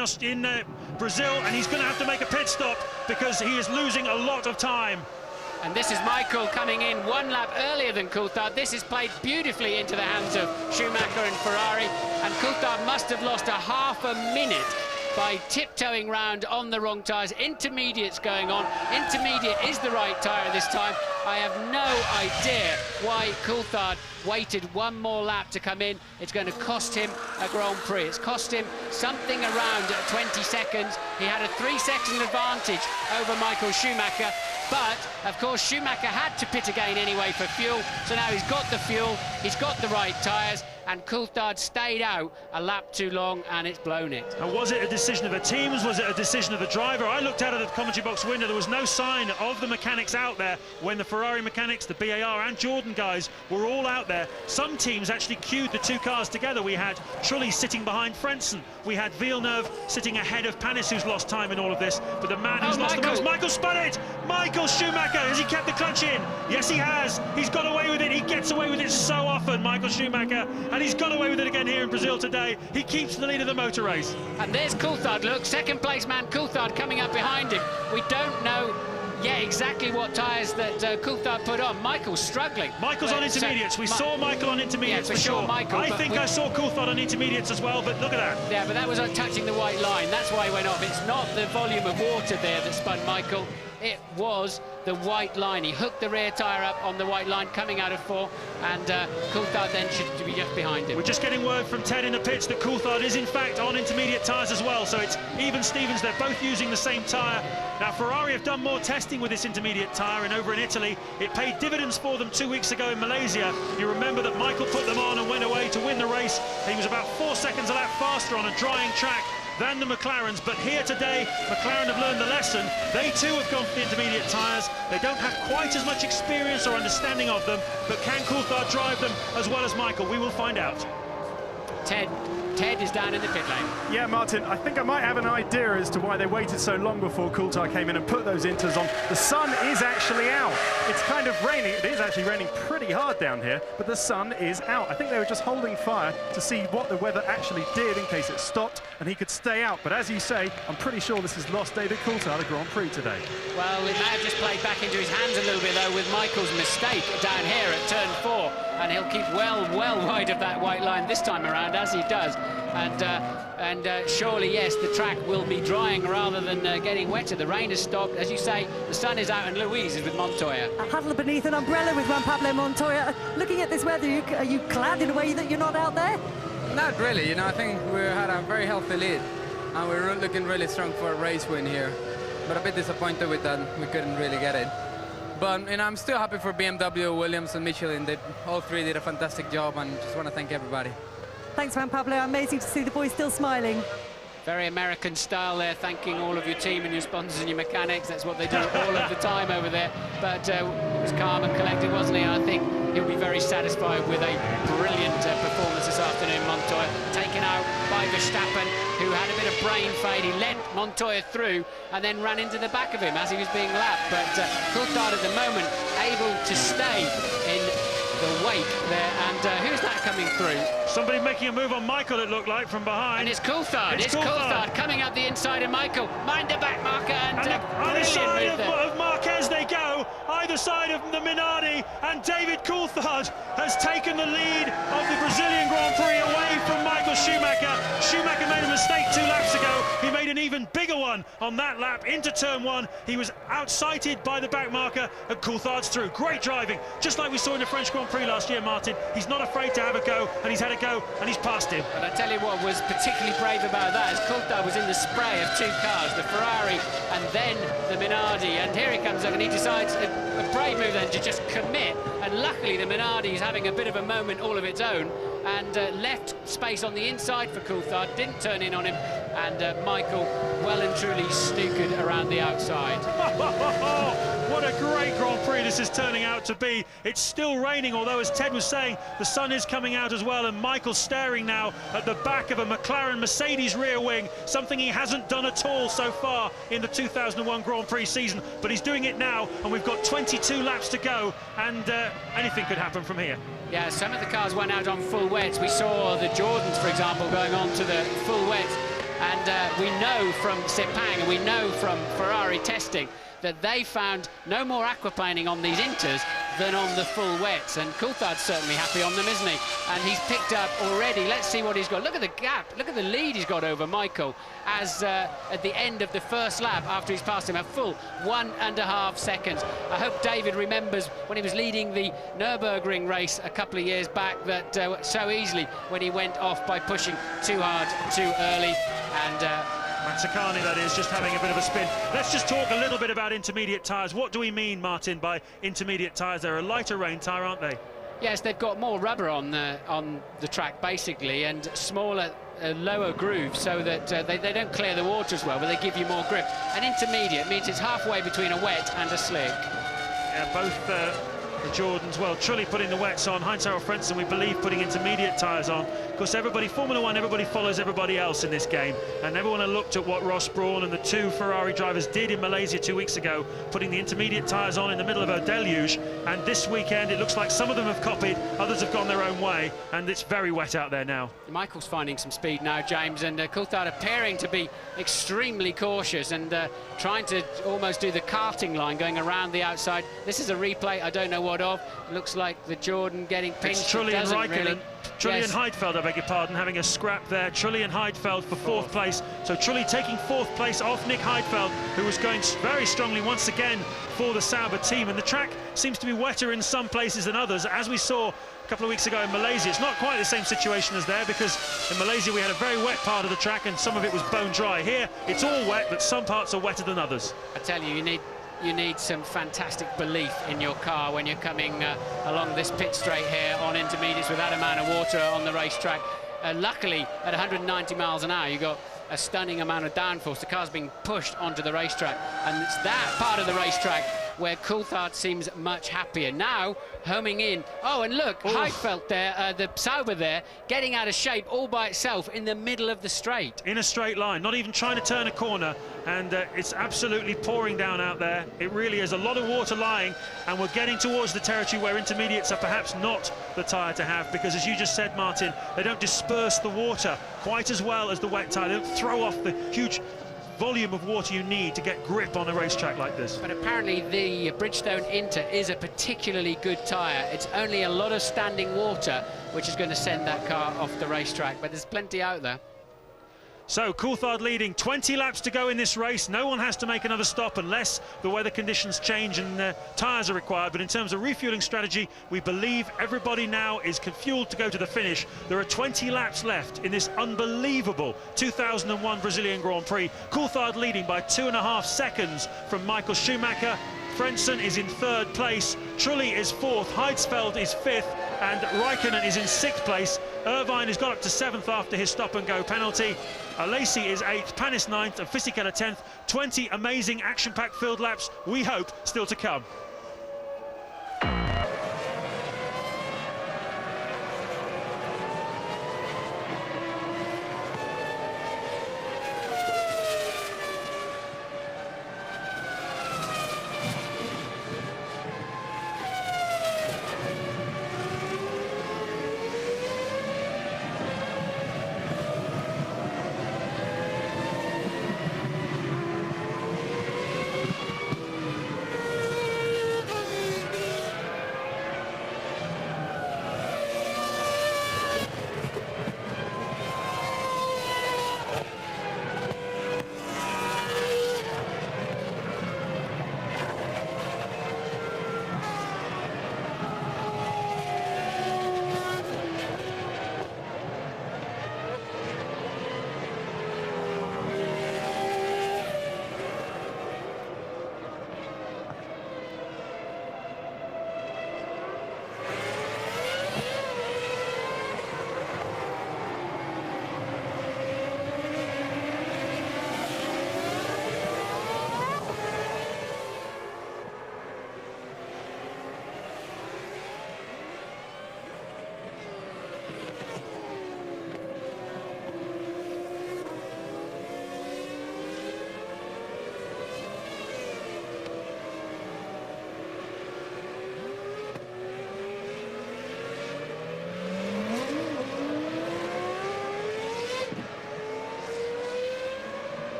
Brazil, and he's going to have to make a pit stop because he is losing a lot of time. And this is Michael coming in 1 lap earlier than Coulthard. This is played beautifully into the hands of Schumacher and Ferrari, and Coulthard must have lost a half a minute by tiptoeing round on the wrong tyres. Intermediate's going on. Intermediate is the right tyre this time. I have no idea why Coulthard waited 1 more lap to come in. It's going to cost him a Grand Prix. It's cost him something around 20 seconds. He had a 3-second advantage over Michael Schumacher, but of course Schumacher had to pit again anyway for fuel, so now he's got the fuel, he's got the right tyres, and Coulthard stayed out a lap too long, and it's blown it. And was it a decision of the teams? Was it a decision of the driver? I looked out of the commentary box window. There was no sign of the mechanics out there when the Ferrari mechanics, the BAR and Jordan guys were all out there. Some teams actually queued the 2 cars together. We had Trulli sitting behind Frentzen. We had Villeneuve sitting ahead of Panis, who's lost time in all of this. But the man who's lost the most, Michael spun it! Michael Schumacher, has he kept the clutch in? Yes, he has. He's got away with it. He gets away with it so often, Michael Schumacher. And he's got away with it again here in Brazil today. He keeps the lead of the motor race. And there's Coulthard, look, second place man Coulthard coming up behind him. We don't know yet exactly what tyres that Coulthard put on. Michael's struggling. Michael's on intermediates. We saw Michael on intermediates, yeah, for sure. Michael, I think I saw Coulthard on intermediates as well, but look at that. Yeah, but that was on touching the white line. That's why he went off. It's not the volume of water there that spun Michael. It was the white line. He hooked the rear tyre up on the white line coming out of 4, and Coulthard then should be just behind him. We're just getting word from Ted in the pits that Coulthard is in fact on intermediate tyres as well, so it's even Stevens. They're both using the same tyre. Now Ferrari have done more testing with this intermediate tyre, and over in Italy it paid dividends for them 2 weeks ago in Malaysia. You remember that Michael put them on and went away to win the race. He was about 4 seconds a lap faster on a drying track than the McLarens, but here today McLaren have learned the lesson. They too have gone for the intermediate tyres. They don't have quite as much experience or understanding of them, but can Coulthard drive them as well as Michael? We will find out. Ted is down in the pit lane. Yeah, Martin, I think I might have an idea as to why they waited so long before Coulthard came in and put those inters on. The sun is actually out. It's kind of raining. It is actually raining pretty hard down here, but the sun is out. I think they were just holding fire to see what the weather actually did in case it stopped and he could stay out. But as you say, I'm pretty sure this has lost David Coulthard a Grand Prix today. Well, it may have just played back into his hands a little bit, though, with Michael's mistake down here at turn 4. And he'll keep well wide of that white line this time around, as he does. And surely, yes, the track will be drying rather than getting wetter. The rain has stopped. As you say, the sun is out, and Louise is with Montoya. A huddle beneath an umbrella with Juan Pablo Montoya. Looking at this weather, are you glad in a way that you're not out there? Not really, you know, I think we had a very healthy lead, and we're looking really strong for a race win here. But a bit disappointed with that, we couldn't really get it. But, you know, I'm still happy for BMW, Williams, and Michelin. They all 3 did a fantastic job, and just want to thank everybody. Thanks, Juan Pablo. Amazing to see the boys still smiling. Very American style there, thanking all of your team and your sponsors and your mechanics. That's what they do all of the time over there. But it was calm and collected, wasn't he? I think he'll be very satisfied with a brilliant performance this afternoon, Montoya. Taken out by Verstappen, who had a bit of brain fade. He let Montoya through and then ran into the back of him as he was being lapped. But Coulthard at the moment able to stay in the wake there, and who's that coming through? Somebody making a move on Michael, it looked like, from behind. And it's Coulthard. It's Coulthard coming up the inside of Michael. Mind the back marker, and either side of Marquez they go, either side of the Minardi, and David Coulthard has taken the lead of the Brazilian Grand Prix away from Michael Schumacher. Schumacher made a mistake 2 laps ago. He made an even bigger one on that lap into turn 1. He was outsighted by the back marker, and Coulthard's through. Great driving, just like we saw in the French Grand Prix last year, Martin. He's not afraid to have a go, and he's had a go, and he's passed him. But I tell you what was particularly brave about that is Coulthard was in the spray of 2 cars, the Ferrari and then the Minardi, and here he comes up and he decides a brave move then to just commit, and luckily the Minardi is having a bit of a moment all of its own and left space on the inside for Coulthard, didn't turn in on him, and Michael well and truly snookered around the outside. What a great Grand Prix this is turning out to be. It's still raining, although, as Ted was saying, the sun is coming out as well, and Michael's staring now at the back of a McLaren Mercedes rear wing, something he hasn't done at all so far in the 2001 Grand Prix season, but he's doing it now, and we've got 22 laps to go, and anything could happen from here. Yeah, some of the cars went out on full wets. We saw the Jordans, for example, going on to the full wets, and we know from Sepang and we know from Ferrari testing that they found no more aquaplaning on these inters than on the full wets, and Coulthard's certainly happy on them, isn't he? And he's picked up already. Let's see what he's got. Look at the gap, look at the lead he's got over Michael as at the end of the first lap, after he's passed him, a full 1.5 seconds. I hope David remembers when he was leading the Nürburgring race a couple of years back that so easily when he went off by pushing too hard too early, and Mazzacani, that is, just having a bit of a spin. Let's just talk a little bit about intermediate tyres. What do we mean, Martin, by intermediate tyres? They're a lighter rain tyre, aren't they? Yes, they've got more rubber on the track, basically, and smaller, lower grooves, so that they don't clear the water as well, but they give you more grip. And intermediate means it's halfway between a wet and a slick. Yeah, both the Jordans, well, Trulli putting the wets on, Heinz-Harald Frentzen, we believe, putting intermediate tyres on. Of course, everybody, Formula One, everybody follows everybody else in this game, and everyone had looked at what Ross Brawn and the two Ferrari drivers did in Malaysia 2 weeks ago, putting the intermediate tyres on in the middle of a deluge, and this weekend it looks like some of them have copied, others have gone their own way, and it's very wet out there now. Michael's finding some speed now, James, and Coulthard appearing to be extremely cautious and trying to almost do the karting line, going around the outside. This is a replay, I don't know what of. Looks like the Jordan getting pinched. It's Trulli and Raikkonen. Really. Trulli Yes. and Heidfeld, I beg your pardon, having a scrap there. Trulli and Heidfeld for fourth place. So Trulli taking fourth place off Nick Heidfeld, who was going very strongly once again for the Sauber team. And the track seems to be wetter in some places than others, as we saw a couple of weeks ago in Malaysia. It's not quite the same situation as there, because in Malaysia we had a very wet part of the track and some of it was bone dry. Here it's all wet, but some parts are wetter than others. I tell you, you need some fantastic belief in your car when you're coming along this pit straight here on intermediates with that amount of water on the racetrack. Luckily, at 190 miles an hour, you got a stunning amount of downforce. The car's being pushed onto the racetrack, and it's that part of the racetrack where Coulthard seems much happier. Now, homing in. Oh, and look, Heidfeld there, the Sauber there, getting out of shape all by itself in the middle of the straight. In a straight line, not even trying to turn a corner, and it's absolutely pouring down out there. It really is a lot of water lying, and we're getting towards the territory where intermediates are perhaps not the tyre to have, because as you just said, Martin, they don't disperse the water quite as well as the wet tyre. They don't throw off the huge volume of water you need to get grip on a racetrack like this. But apparently the Bridgestone Inter is a particularly good tyre. It's only a lot of standing water which is going to send that car off the racetrack, but there's plenty out there. So Coulthard leading, 20 laps to go in this race. No one has to make another stop unless the weather conditions change and tyres are required. But in terms of refueling strategy, we believe everybody now is fueled to go to the finish. There are 20 laps left in this unbelievable 2001 Brazilian Grand Prix. Coulthard leading by 2.5 seconds from Michael Schumacher. Frentzen is in third place, Trulli is fourth, Heidfeld is fifth, and Raikkonen is in sixth place. Irvine has got up to seventh after his stop-and-go penalty. Alesi is eighth, Panis ninth, and Fisichella 10th. 20 amazing action-packed field laps, we hope, still to come.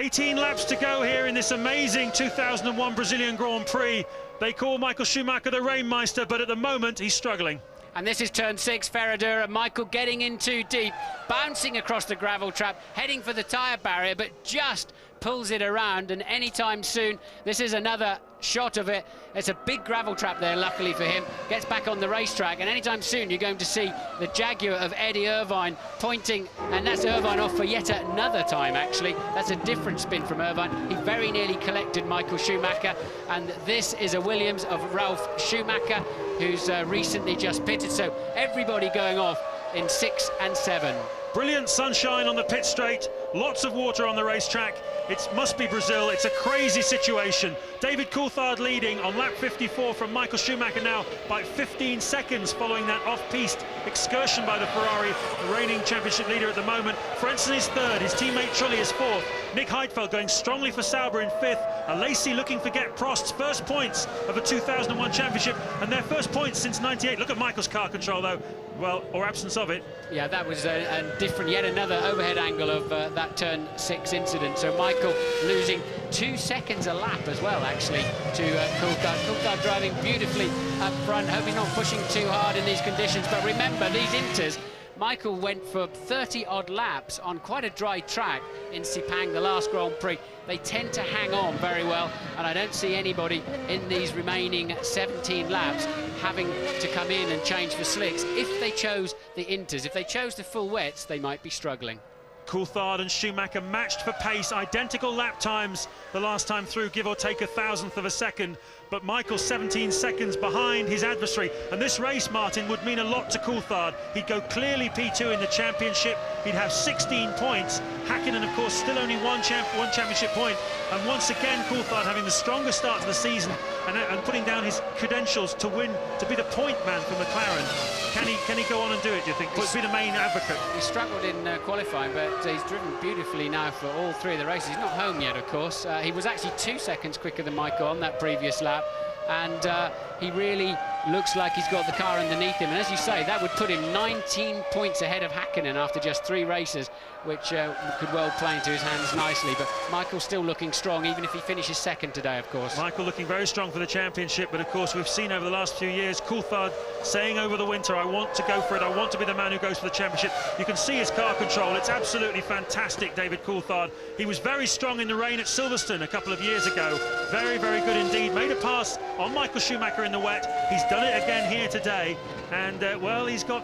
18 laps to go here in this amazing 2001 Brazilian Grand Prix. They call Michael Schumacher the Rainmeister, but at the moment he's struggling. And this is turn 6, Ferradura. Michael getting in too deep, bouncing across the gravel trap, heading for the tyre barrier, but just pulls it around, and anytime soon, this is another shot of it. It's a big gravel trap there, luckily for him. Gets back on the racetrack, and anytime soon you're going to see the Jaguar of Eddie Irvine pointing, and that's Irvine off for yet another time, actually. That's a different spin from Irvine. He very nearly collected Michael Schumacher, and this is a Williams of Ralf Schumacher, who's recently just pitted, so everybody going off in 6 and 7. Brilliant sunshine on the pit straight, lots of water on the racetrack. It must be Brazil. It's a crazy situation. David Coulthard leading on lap 54 from Michael Schumacher now by 15 seconds following that off-piste excursion by the Ferrari, the reigning championship leader at the moment. Frentzen is third, his teammate Trulli is fourth. Nick Heidfeld going strongly for Sauber in fifth. Lacey looking for Gert Prost's first points of the 2001 championship, and their first points since '98. Look at Michael's car control though, well, or absence of it. Yeah, that was a different, yet another overhead angle of that turn 6 incident. So Michael losing 2 seconds a lap as well, actually, to Coulthard. Coulthard driving beautifully up front, hope he's not pushing too hard in these conditions. But remember, these inters, Michael went for 30-odd laps on quite a dry track in Sepang, the last Grand Prix. They tend to hang on very well, and I don't see anybody in these remaining 17 laps having to come in and change for slicks. If they chose the inters, if they chose the full wets, they might be struggling. Coulthard and Schumacher matched for pace, identical lap times the last time through, give or take a thousandth of a second, but Michael's 17 seconds behind his adversary, and this race, Martin, would mean a lot to Coulthard. He'd go clearly P2 in the championship, he'd have 16 points. Hakkinen, of course, still only one championship point, and once again Coulthard having the strongest start to the season and putting down his credentials to win, to be the point man for McLaren. Can he go on and do it, do you think? Be the main advocate? He struggled in qualifying, but he's driven beautifully now for all 3 of the races. He's not home yet, of course. He was actually 2 seconds quicker than Michael on that previous lap, and he really looks like he's got the car underneath him. And as you say, that would put him 19 points ahead of Hakkinen after just 3 races, which could well play into his hands nicely. But Michael's still looking strong, even if he finishes second today, of course. Michael looking very strong for the championship, but of course we've seen over the last few years Coulthard saying over the winter, I want to go for it, I want to be the man who goes for the championship. You can see his car control, it's absolutely fantastic, David Coulthard. He was very strong in the rain at Silverstone a couple of years ago. Very, very good indeed. Made a pass on Michael Schumacher in the wet. He's done it again here today, and well, he's got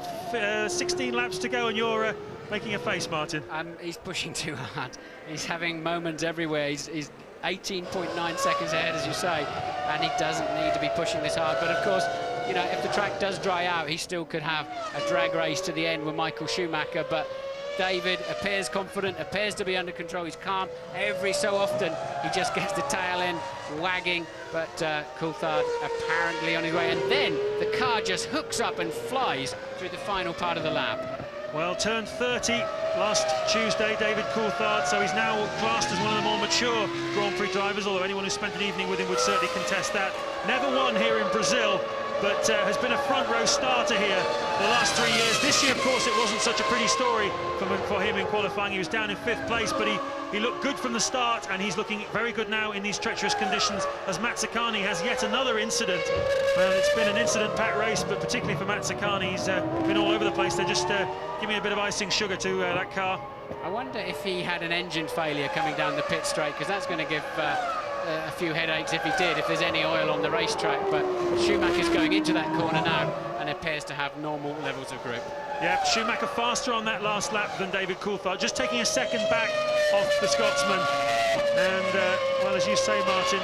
16 laps to go, and you're making a face, Martin. He's pushing too hard. He's having moments everywhere. He's 18.9 seconds ahead, as you say, and he doesn't need to be pushing this hard. But of course, you know, if the track does dry out, he still could have a drag race to the end with Michael Schumacher. But David appears confident, appears to be under control. He's calm. Every so often, he just gets the tail end wagging. But Coulthard apparently on his way. And then the car just hooks up and flies through the final part of the lap. Well, turned 30 last Tuesday, David Coulthard, so he's now classed as one of the more mature Grand Prix drivers, although anyone who spent an evening with him would certainly contest that. Never won here in Brazil, but has been a front row starter here the last 3 years. This year, of course, it wasn't such a pretty story for him in qualifying. He was down in 5th place, but he looked good from the start, and he's looking very good now in these treacherous conditions as Mazzacane has yet another incident. Well, it's been an incident-packed race, but particularly for Mazzacane, he's been all over the place. They're just giving a bit of icing sugar to that car. I wonder if he had an engine failure coming down the pit straight, because that's going to give a few headaches if he did, if there's any oil on the racetrack. But Schumacher's going into that corner now and appears to have normal levels of grip. Yeah, Schumacher faster on that last lap than David Coulthard, just taking a second back off the Scotsman. And, well, as you say, Martin,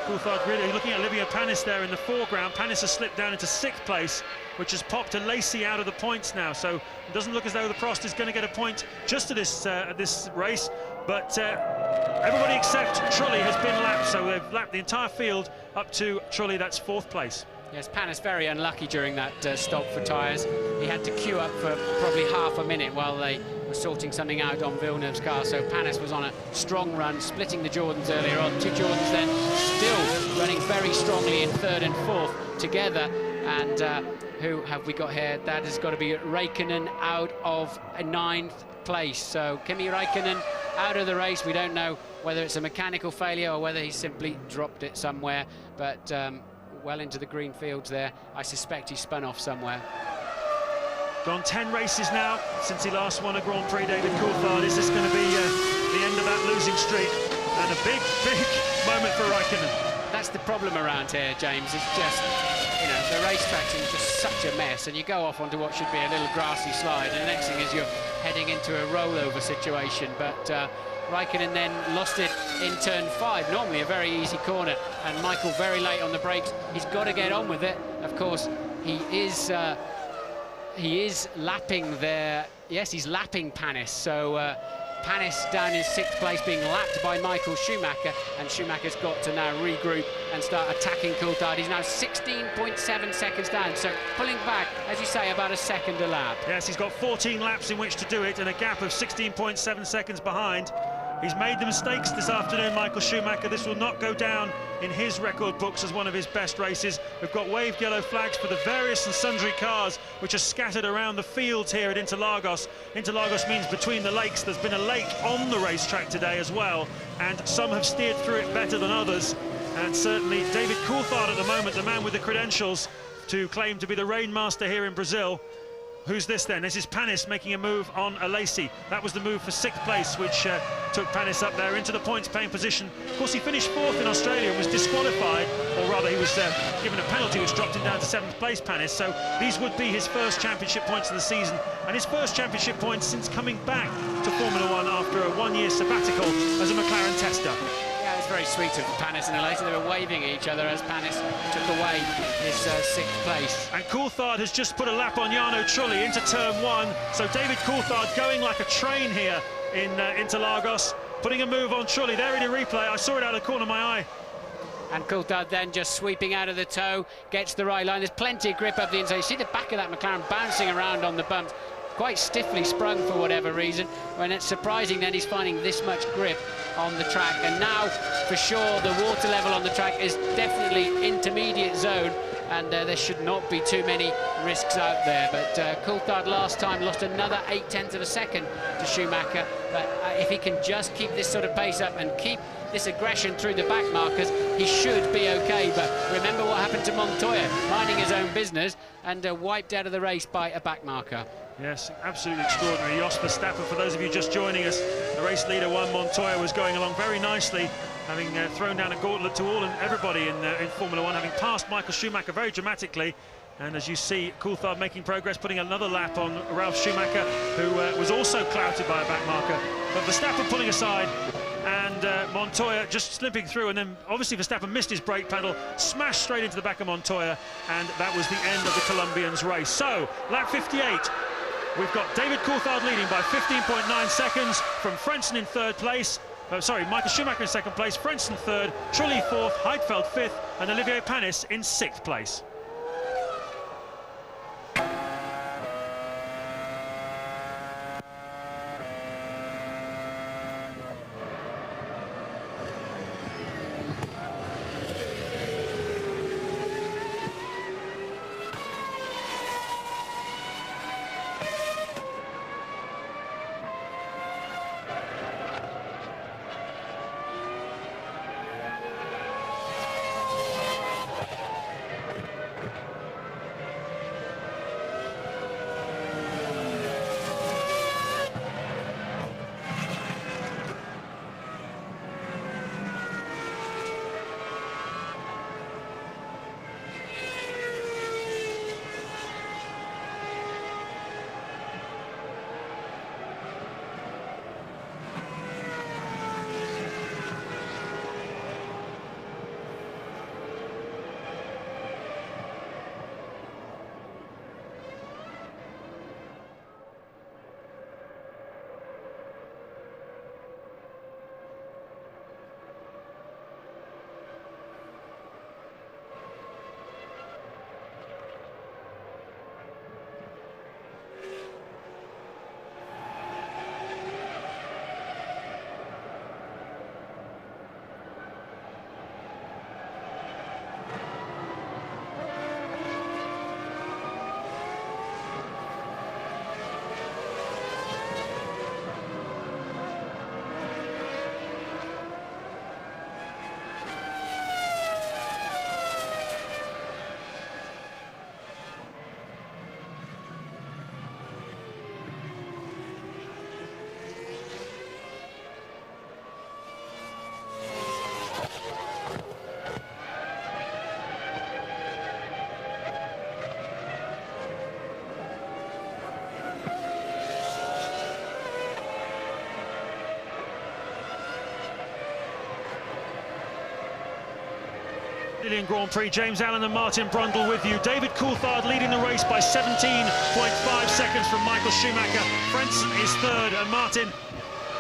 Coulthard really looking at Livio Panis there in the foreground. Panis has slipped down into 6th place, which has popped a Lacey out of the points now. So it doesn't look as though the Prost is going to get a point just at this race. But everybody except Trulli has been lapped, so they've lapped the entire field up to Trulli. That's 4th place. Yes, Panis very unlucky during that stop for tyres. He had to queue up for probably half a minute while they were sorting something out on Villeneuve's car. So Panis was on a strong run, splitting the Jordans earlier on. 2 Jordans then still running very strongly in 3rd and 4th together. And who have we got here? That has got to be Räikkönen out of 9th place. So Kimi Räikkönen out of the race. We don't know whether it's a mechanical failure or whether he simply dropped it somewhere. But well into the green fields there. I suspect he spun off somewhere. Gone 10 races now since he last won a Grand Prix, David Coulthard. Is this going to be the end of that losing streak? And a big, big moment for Raikkonen. That's the problem around here, James. It's just, you know, the racetrack's in just such a mess, and you go off onto what should be a little grassy slide, and the next thing is you're heading into a rollover situation. But Raikkonen then lost it in turn 5, normally a very easy corner, and Michael very late on the brakes. He's got to get on with it. Of course, he is lapping there. Yes, he's lapping Panis. So Panis down in 6th place, being lapped by Michael Schumacher, and Schumacher's got to now regroup and start attacking Coulthard. He's now 16.7 seconds down, so pulling back, as you say, about a second a lap. Yes, he's got 14 laps in which to do it, and a gap of 16.7 seconds behind. He's made the mistakes this afternoon, Michael Schumacher. This will not go down in his record books as one of his best races. We've got waved yellow flags for the various and sundry cars which are scattered around the fields here at Interlagos. Interlagos means between the lakes. There's been a lake on the racetrack today as well, and some have steered through it better than others. And certainly David Coulthard at the moment, the man with the credentials to claim to be the rainmaster here in Brazil. Who's this then? This is Panis making a move on Alesi. That was the move for 6th place, which took Panis up there into the points-paying position. Of course, he finished 4th in Australia and was disqualified, or rather he was given a penalty which dropped him down to 7th place, Panis. So these would be his first championship points of the season, and his first championship points since coming back to Formula 1 after a one-year sabbatical as a McLaren tester. Yeah, it's very sweet of Panis and Alesi. They were waving at each other as Panis took away his 6th place. And Coulthard has just put a lap on Jarno Trulli into turn 1. So David Coulthard going like a train here in Interlagos, putting a move on Trulli. There in a replay, I saw it out of the corner of my eye. And Coulthard then just sweeping out of the toe, gets the right line. There's plenty of grip up the inside. You see the back of that McLaren bouncing around on the bumps, quite stiffly sprung for whatever reason. When it's surprising then he's finding this much grip on the track. And now, for sure, the water level on the track is definitely intermediate zone, and there should not be too many risks out there. But Coulthard last time lost another 0.8 of a second to Schumacher. But if he can just keep this sort of pace up and keep this aggression through the back markers, he should be okay. But remember what happened to Montoya, minding his own business, and wiped out of the race by a back marker. Yes, absolutely extraordinary. Jos Verstappen, for those of you just joining us, the race leader Juan Montoya was going along very nicely, having thrown down a gauntlet to all and everybody in Formula 1, having passed Michael Schumacher very dramatically. And as you see, Coulthard making progress, putting another lap on Ralf Schumacher, who was also clouted by a back marker. But Verstappen pulling aside, and Montoya just slipping through, and then obviously Verstappen missed his brake pedal, smashed straight into the back of Montoya, and that was the end of the Colombian's race. So, lap 58. We've got David Coulthard leading by 15.9 seconds from Frentzen in 3rd place. Michael Schumacher in 2nd place, Frentzen 3rd, Trulli 4th, Heidfeld 5th, and Olivier Panis in 6th place. Australian Grand Prix. James Allen and Martin Brundle with you. David Coulthard leading the race by 17.5 seconds from Michael Schumacher. Frentzen is third, and Martin,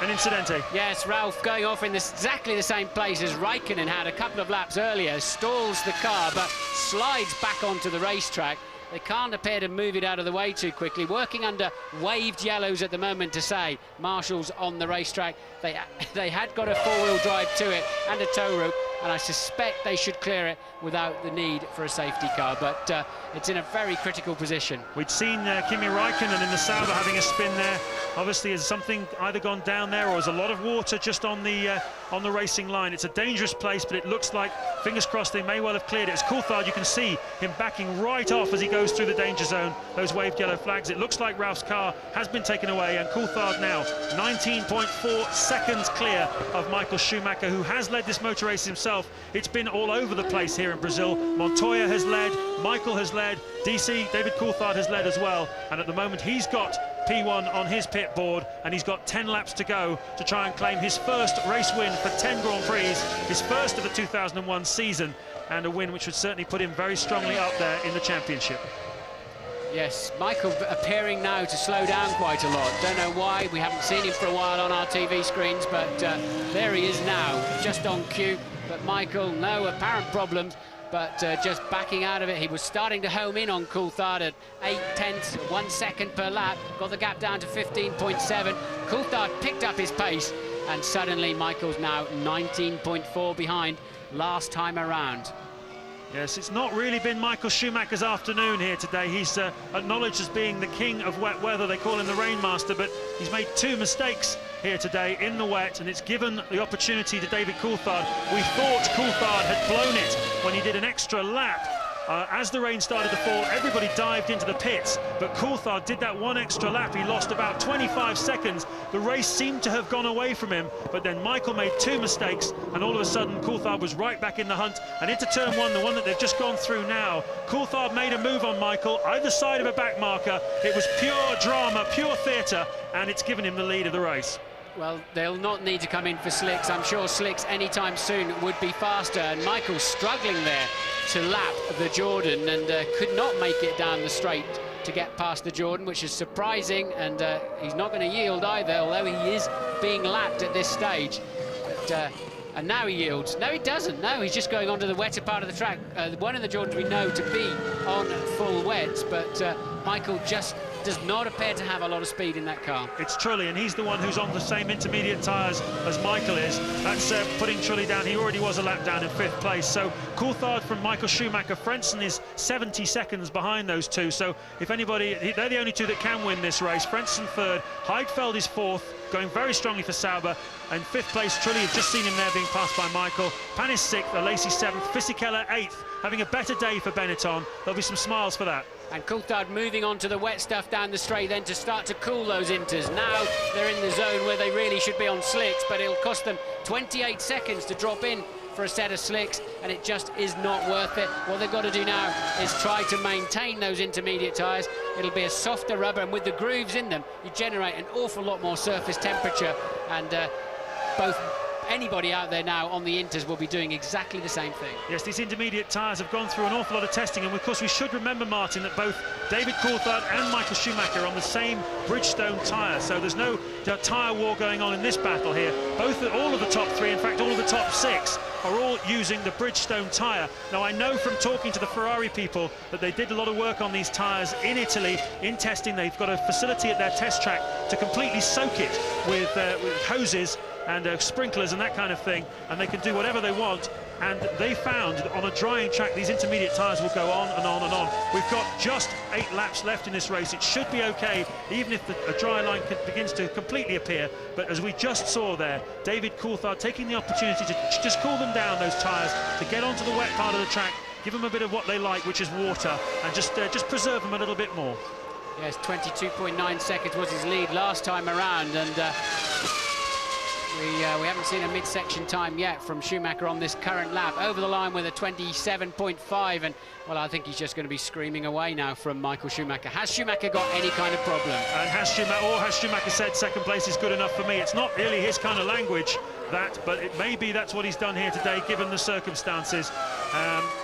an incidente. Yes, Ralph going off in exactly the same place as Raikkonen had a couple of laps earlier. Stalls the car, but slides back onto the racetrack. They can't appear to move it out of the way too quickly. Working under waved yellows at the moment to say Marshall's on the racetrack. They had got a four-wheel drive to it and a tow rope, and I suspect they should clear it without the need for a safety car, but it's in a very critical position. We'd seen Kimi Raikkonen in the Sauber having a spin there. Obviously, has something either gone down there or is a lot of water just on the racing line. It's a dangerous place, but it looks like, fingers crossed, they may well have cleared it. As Coulthard, you can see him backing right off as he goes through the danger zone, those waved yellow flags. It looks like Ralph's car has been taken away, and Coulthard now 19.4 seconds clear of Michael Schumacher, who has led this motor race himself. It's been all over the place here in Brazil. Montoya has led, Michael has led, DC, David Coulthard has led as well, and at the moment he's got P1 on his pit board, and he's got 10 laps to go to try and claim his first race win for 10 Grand Prix, his first of the 2001 season, and a win which would certainly put him very strongly up there in the championship. Yes, Michael appearing now to slow down quite a lot. Don't know why, we haven't seen him for a while on our TV screens, but there he is now, just on cue. But Michael, no apparent problems, but just backing out of it. He was starting to home in on Coulthard at 0.8, 1 second per lap, got the gap down to 15.7. Coulthard picked up his pace, and suddenly Michael's now 19.4 behind last time around. Yes, it's not really been Michael Schumacher's afternoon here today. He's acknowledged as being the king of wet weather. They call him the Rainmaster, but he's made 2 mistakes here today in the wet, and it's given the opportunity to David Coulthard. We thought Coulthard had blown it when he did an extra lap. As the rain started to fall, everybody dived into the pits, but Coulthard did that 1 extra lap. He lost about 25 seconds. The race seemed to have gone away from him, but then Michael made 2 mistakes, and all of a sudden Coulthard was right back in the hunt. And into turn 1, the one that they've just gone through now, Coulthard made a move on Michael, either side of a back marker. It was pure drama, pure theatre, and it's given him the lead of the race. Well, they'll not need to come in for slicks. I'm sure slicks anytime soon would be faster, and Michael's struggling there to lap the Jordan, and could not make it down the straight to get past the Jordan, which is surprising, and he's not going to yield either, although he is being lapped at this stage. But, and now he yields. No, he doesn't. No, he's just going onto the wetter part of the track. One of the Jordans we know to be on full wets, but Michael just does not appear to have a lot of speed in that car. It's Trulli, and he's the one who's on the same intermediate tyres as Michael is. That's putting Trulli down. He already was a lap down in 5th place. So Coulthard from Michael Schumacher. Frentzen is 70 seconds behind those 2. So if anybody, they're the only 2 that can win this race. Frentzen 3rd, Heidfeld is 4th, going very strongly for Sauber. And 5th place, Trulli, you've just seen him there being passed by Michael. Panis 6th, Alesi 7th, Fisichella 8th, having a better day for Benetton. There'll be some smiles for that. And Coulthard moving on to the wet stuff down the straight then to start to cool those inters. Now they're in the zone where they really should be on slicks, but it'll cost them 28 seconds to drop in for a set of slicks, and it just is not worth it. What they've got to do now is try to maintain those intermediate tyres. It'll be a softer rubber, and with the grooves in them, you generate an awful lot more surface temperature, and anybody out there now on the inters will be doing exactly the same thing. Yes, these intermediate tyres have gone through an awful lot of testing, and of course we should remember, Martin, that both David Coulthard and Michael Schumacher are on the same Bridgestone tyre, so there's no tyre war going on in this battle here. All of the top 3, in fact all of the top 6, are all using the Bridgestone tyre. Now I know from talking to the Ferrari people that they did a lot of work on these tyres in Italy in testing. They've got a facility at their test track to completely soak it with hoses and sprinklers and that kind of thing, and they can do whatever they want. And they found that on a drying track these intermediate tyres will go on and on and on. We've got just 8 laps left in this race. It should be okay, even if a dry line begins to completely appear. But as we just saw there, David Coulthard taking the opportunity to just cool them down, those tyres, to get onto the wet part of the track, give them a bit of what they like, which is water, and just preserve them a little bit more. Yes, 22.9 seconds was his lead last time around, and we haven't seen a midsection time yet from Schumacher on this current lap. Over the line with a 27.5, and well, I think he's just going to be screaming away now from Michael Schumacher. Has Schumacher got any kind of problem? And has Schumacher said second place is good enough for me? It's not really his kind of language. that, but maybe that's what he's done here today, given the circumstances.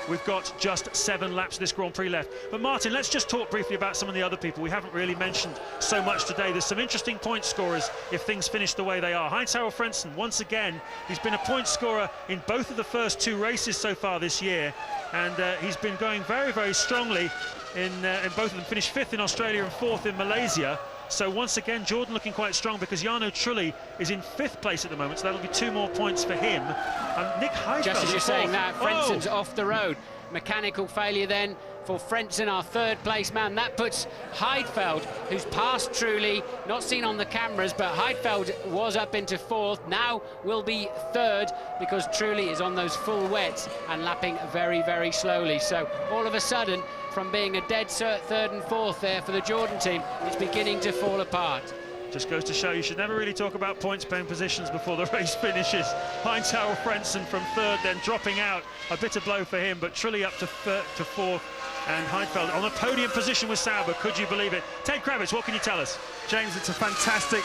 We've got just 7 laps of this Grand Prix left. But Martin, let's just talk briefly about some of the other people we haven't really mentioned so much today. There's some interesting point scorers if things finish the way they are. Heinz-Harald Frentzen, once again, he's been a point scorer in both of the first 2 races so far this year, and he's been going very, very strongly in both of them. Finished 5th in Australia and 4th in Malaysia. So once again, Jordan looking quite strong, because Jarno Trulli is in 5th place at the moment, so that'll be 2 more points for him. And Nick Heidfeld, just as you're saying that, Frenzen's oh, off the road. Mechanical failure then for Frentzen, our 3rd place man. That puts Heidfeld, who's passed Trulli, not seen on the cameras, but Heidfeld was up into 4th, now will be 3rd, because Trulli is on those full wets and lapping very, very slowly. So all of a sudden, from being a dead cert 3rd and 4th there for the Jordan team, it's beginning to fall apart. Just goes to show you should never really talk about points-paying positions before the race finishes. Heinz-Harald Frentzen from 3rd, then dropping out. A bitter blow for him, but Trulli up to 4th. And Heidfeld on a podium position with Sauber, could you believe it? Ted Kravitz, what can you tell us? James, it's a fantastic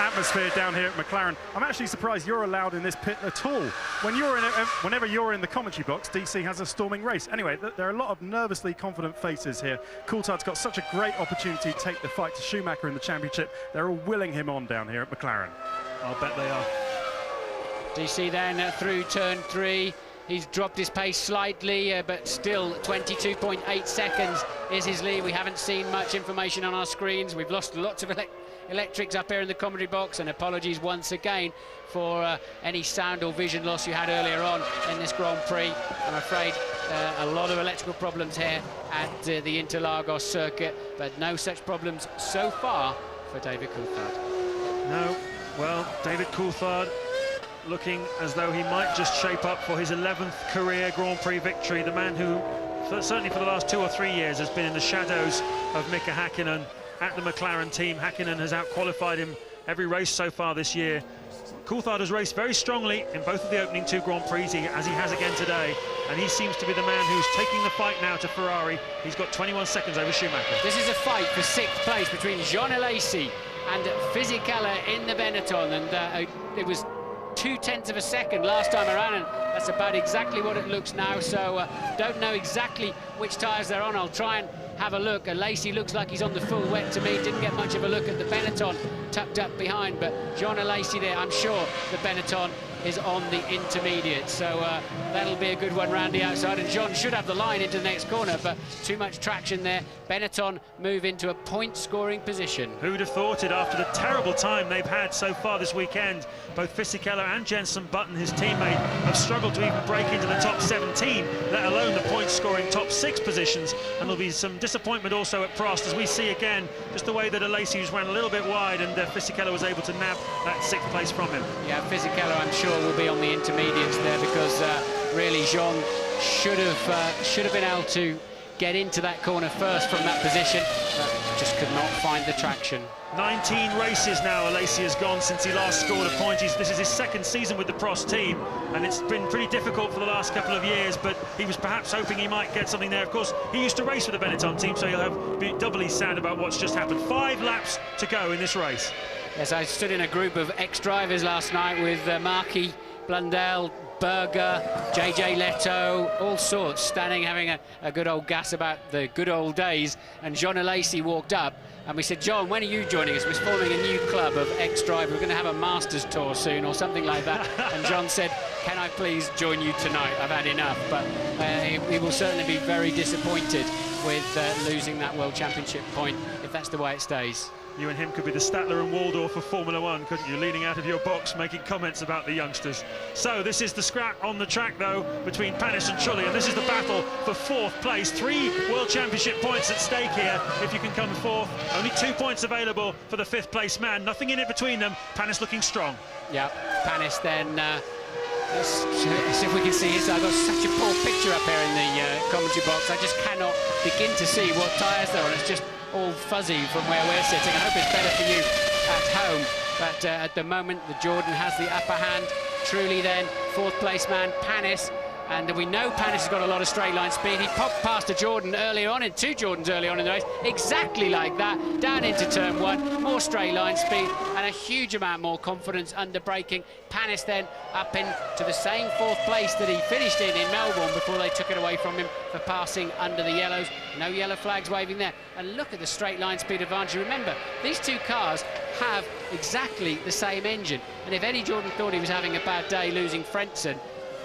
atmosphere down here at McLaren. I'm actually surprised you're allowed in this pit at all. Whenever you're in the commentary box, DC has a storming race. Anyway, there are a lot of nervously confident faces here. Coulthard's got such a great opportunity to take the fight to Schumacher in the championship. They're all willing him on down here at McLaren. I'll bet they are. DC then through turn 3. He's dropped his pace slightly, but still 22.8 seconds is his lead. We haven't seen much information on our screens. We've lost lots of electrics up here in the commentary box, and apologies once again for any sound or vision loss you had earlier on in this Grand Prix. I'm afraid a lot of electrical problems here at the Interlagos circuit, but no such problems so far for David Coulthard. No, well, David Coulthard looking as though he might just shape up for his 11th career Grand Prix victory. The man who, certainly for the last 2 or 3 years, has been in the shadows of Mika Häkkinen at the McLaren team. Häkkinen has out-qualified him every race so far this year. Coulthard has raced very strongly in both of the opening 2 Grand Prix, as he has again today, and he seems to be the man who's taking the fight now to Ferrari. He's got 21 seconds over Schumacher. This is a fight for 6th place between Jean Alesi and Fisichella in the Benetton, and it was 0.2 of a second last time around, and that's about exactly what it looks now. So don't know exactly which tyres they're on. I'll try and have a look. Alesi looks like he's on the full wet to me. Didn't get much of a look at the Benetton tucked up behind, but Jean Alesi there, I'm sure the Benetton is on the intermediate, so that'll be a good one round the outside, and Jean should have the line into the next corner, but too much traction there. Benetton move into a point-scoring position. Who'd have thought it after the terrible time they've had so far this weekend? Both Fisichella and Jenson Button, his teammate, have struggled to even break into the top 17, let alone the point-scoring top 6 positions, and there'll be some disappointment also at Prost, as we see again just the way that Alesi just ran a little bit wide, and Fisichella was able to nab that 6th place from him. Yeah, Fisichella, I'm sure, will be on the intermediates there, because really Jean should have been able to get into that corner first from that position, but just could not find the traction. 19 races now Alesi has gone since he last scored a point. This is his 2nd season with the Prost team, and it's been pretty difficult for the last couple of years, but he was perhaps hoping he might get something there. Of course, he used to race with the Benetton team, so he'll be doubly sad about what's just happened. 5 laps to go in this race. Yes, I stood in a group of ex-drivers last night with Markey, Blundell, Berger, JJ Leto, all sorts, standing having a good old gas about the good old days, and John Alesi walked up and we said, John, when are you joining us? We're forming a new club of ex-drivers. We're going to have a Masters tour soon or something like that. And John said, can I please join you tonight? I've had enough. But he will certainly be very disappointed with losing that World Championship point if that's the way it stays. You and him could be the Statler and Waldorf of Formula One, couldn't you? Leaning out of your box, making comments about the youngsters. So this is the scrap on the track, though, between Panis and Trulli, and this is the battle for 4th place. 3 World Championship points at stake here if you can come 4th. Only 2 points available for the 5th place man. Nothing in it between them. Panis looking strong. Yeah, Panis then... let's see if we can see this. I've got such a poor picture up here in the commentary box. I just cannot begin to see what tyres they're on. It's just all fuzzy from where we're sitting. I hope it's better for you at home, but at the moment the Jordan has the upper hand. Trulli then 4th place man, Panis And we know Panis has got a lot of straight line speed. He popped past a Jordan earlier on, and 2 Jordans early on in the race, exactly like that, down into turn 1, more straight line speed, and a huge amount more confidence under braking. Panis then up into the same 4th place that he finished in Melbourne before they took it away from him for passing under the yellows. No yellow flags waving there. And look at the straight line speed advantage. Remember, these 2 cars have exactly the same engine. And if Eddie Jordan thought he was having a bad day losing Frentzen,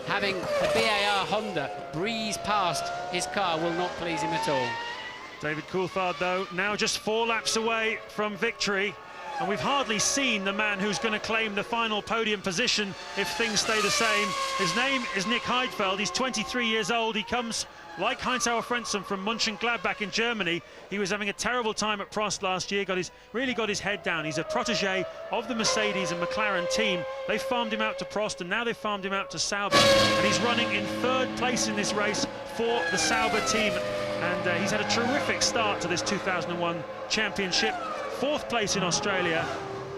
having a BAR Honda breeze past his car will not please him at all. David Coulthard, though, now just 4 laps away from victory. And we've hardly seen the man who's going to claim the final podium position if things stay the same. His name is Nick Heidfeld. He's 23 years old. He comes, like Heinz-Auer Frentzen, from Mönchengladbach in Germany. He was having a terrible time at Prost last year, really got his head down. He's a protege of the Mercedes and McLaren team. They farmed him out to Prost, and now they've farmed him out to Sauber. And he's running in 3rd place in this race for the Sauber team. And he's had a terrific start to this 2001 championship. 4th place in Australia.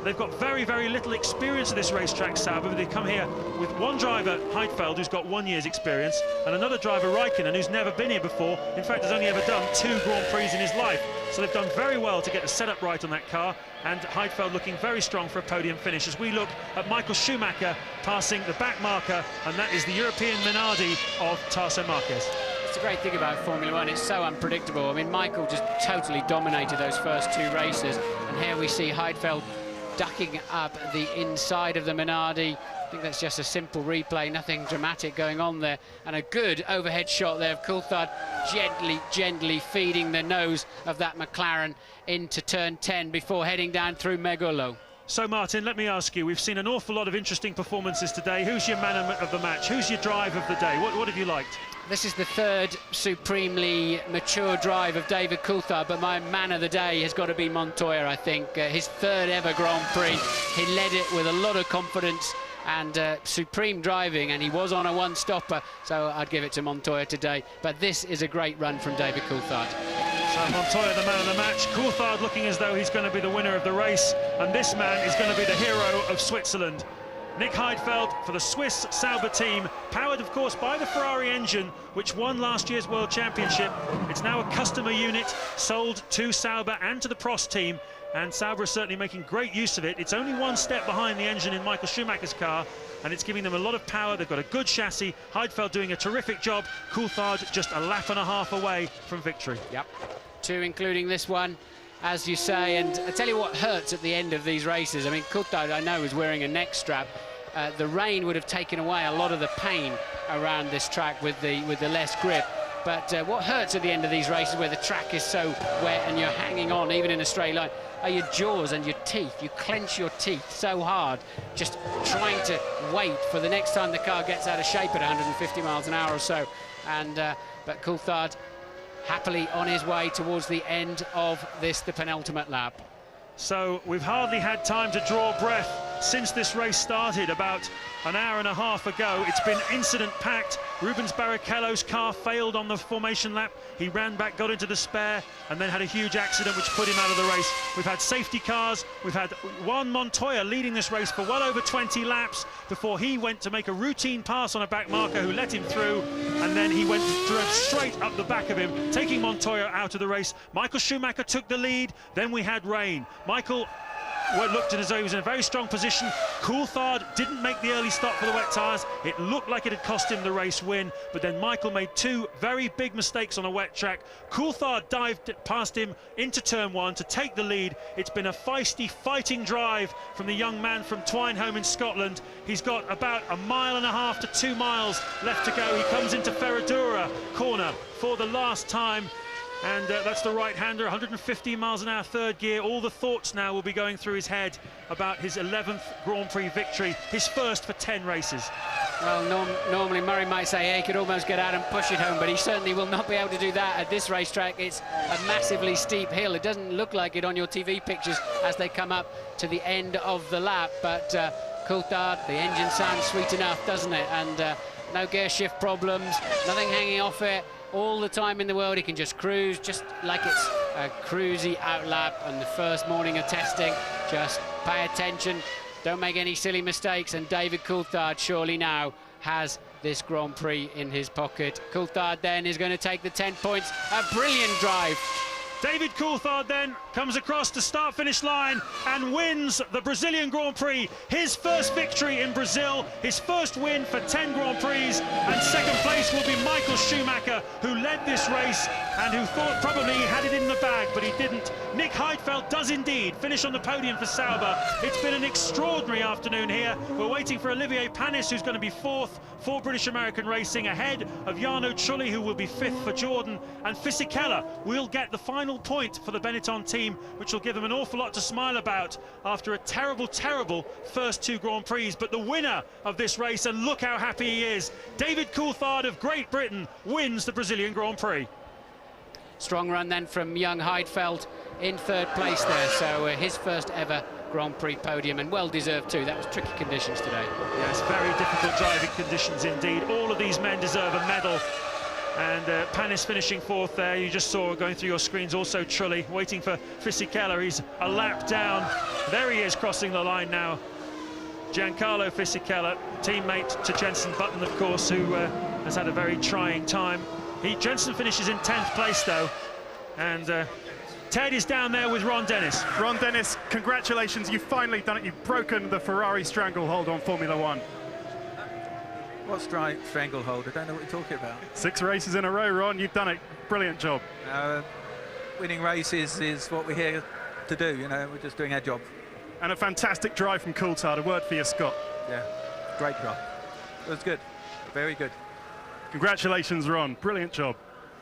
They've got very, very little experience of this racetrack, Sauber, but they come here with one driver, Heidfeld, who's got 1 year's experience, and another driver, Raikkonen, who's never been here before. In fact, has only ever done 2 Grand Prix in his life. So they've done very well to get the setup right on that car, and Heidfeld looking very strong for a podium finish as we look at Michael Schumacher passing the back marker, and that is the European Minardi of Tarso Marquez. It's a great thing about Formula 1, it's so unpredictable. I mean, Michael just totally dominated those first 2 races, and here we see Heidfeld ducking up the inside of the Minardi. I think that's just a simple replay, nothing dramatic going on there. And a good overhead shot there of Coulthard gently feeding the nose of that McLaren into turn 10 before heading down through Megullo. So, Martin, let me ask you, we've seen an awful lot of interesting performances today. Who's your man of the match? Who's your drive of the day? What have you liked? This is the 3rd supremely mature drive of David Coulthard, but my man of the day has got to be Montoya, I think. His 3rd ever Grand Prix. He led it with a lot of confidence and supreme driving, and he was on a 1-stopper, so I'd give it to Montoya today. But this is a great run from David Coulthard. So Montoya, the man of the match. Coulthard looking as though he's going to be the winner of the race, and this man is going to be the hero of Switzerland. Nick Heidfeld for the Swiss Sauber team, powered of course by the Ferrari engine which won last year's World Championship. It's now a customer unit sold to Sauber and to the Prost team, and Sauber is certainly making great use of it. It's only 1 step behind the engine in Michael Schumacher's car, and it's giving them a lot of power. They've got a good chassis. Heidfeld doing a terrific job. Coulthard just a lap and a half away from victory. Yep, 2 including this one, as you say, and I tell you what hurts at the end of these races. I mean, Coulthard, I know, is wearing a neck strap. The rain would have taken away a lot of the pain around this track with the less grip. But what hurts at the end of these races, where the track is so wet and you're hanging on, even in a straight line, are your jaws and your teeth. You clench your teeth so hard, just trying to wait for the next time the car gets out of shape at 150 miles an hour or so. And but Coulthard happily on his way towards the end of the penultimate lap. So we've hardly had time to draw breath since this race started about an hour and a half ago. It's been incident-packed. Rubens Barrichello's car failed on the formation lap. He ran back, got into the spare, and then had a huge accident which put him out of the race. We've had safety cars. We've had Juan Montoya leading this race for well over 20 laps before he went to make a routine pass on a back marker who let him through, and then he drove straight up the back of him, taking Montoya out of the race. Michael Schumacher took the lead. Then we had rain. Michael looked as though he was in a very strong position. Coulthard didn't make the early stop for the wet tyres. It looked like it had cost him the race win, but then Michael made 2 very big mistakes on a wet track. Coulthard dived past him into turn 1 to take the lead. It's been a feisty, fighting drive from the young man from Twineholme in Scotland. He's got about 1.5 miles to 2 miles left to go. He comes into Ferradura corner for the last time. And that's the right-hander, 115 miles an hour, 3rd gear. All the thoughts now will be going through his head about his 11th Grand Prix victory, his first for 10 races. Well, normally Murray might say, hey, he could almost get out and push it home, but he certainly will not be able to do that at this racetrack. It's a massively steep hill. It doesn't look like it on your TV pictures as they come up to the end of the lap, but Coulthard, the engine sounds sweet enough, doesn't it? And no gear shift problems, nothing hanging off it. All the time in the world, he can just cruise, just like it's a cruisy outlap on the first morning of testing. Just pay attention, don't make any silly mistakes, and David Coulthard surely now has this Grand Prix in his pocket. Coulthard then is going to take the 10 points. A brilliant drive. David Coulthard then comes across the start-finish line and wins the Brazilian Grand Prix. His first victory in Brazil, his first win for 10 Grand Prix, and second place will be Michael Schumacher, who led this race and who thought probably he had it in the bag, but he didn't. Nick Heidfeld does indeed finish on the podium for Sauber. It's been an extraordinary afternoon here. We're waiting for Olivier Panis, who's going to be fourth for British American Racing, ahead of Jarno Trulli, who will be fifth for Jordan, and Fisichella will get the final point for the Benetton team, which will give them an awful lot to smile about after a terrible, terrible first 2 Grand Prix. But the winner of this race, and look how happy he is, David Coulthard of Great Britain wins the Brazilian Grand Prix. Strong run then from young Heidfeld in third place there, so his first ever Grand Prix podium, and well deserved too. That was tricky conditions today. Yes, very difficult driving conditions indeed. All of these men deserve a medal, and Panis finishing fourth there. You just saw going through your screens also Trulli waiting for Fisichella. He's a lap down. There he is crossing the line now. Giancarlo Fisichella, teammate to Jenson Button, of course, who has had a very trying time. Jenson finishes in 10th place though, and Ted is down there with Ron Dennis. Ron Dennis, congratulations, you've finally done it. You've broken the Ferrari stranglehold on Formula One. What stranglehold? I don't know what you're talking about. 6 races in a row, Ron, you've done it. Brilliant job. Winning races is what we're here to do, you know, we're just doing our job. And a fantastic drive from Coulthard. A word for you, Scott. Yeah, great drive. It was good, very good. Congratulations, Ron. Brilliant job.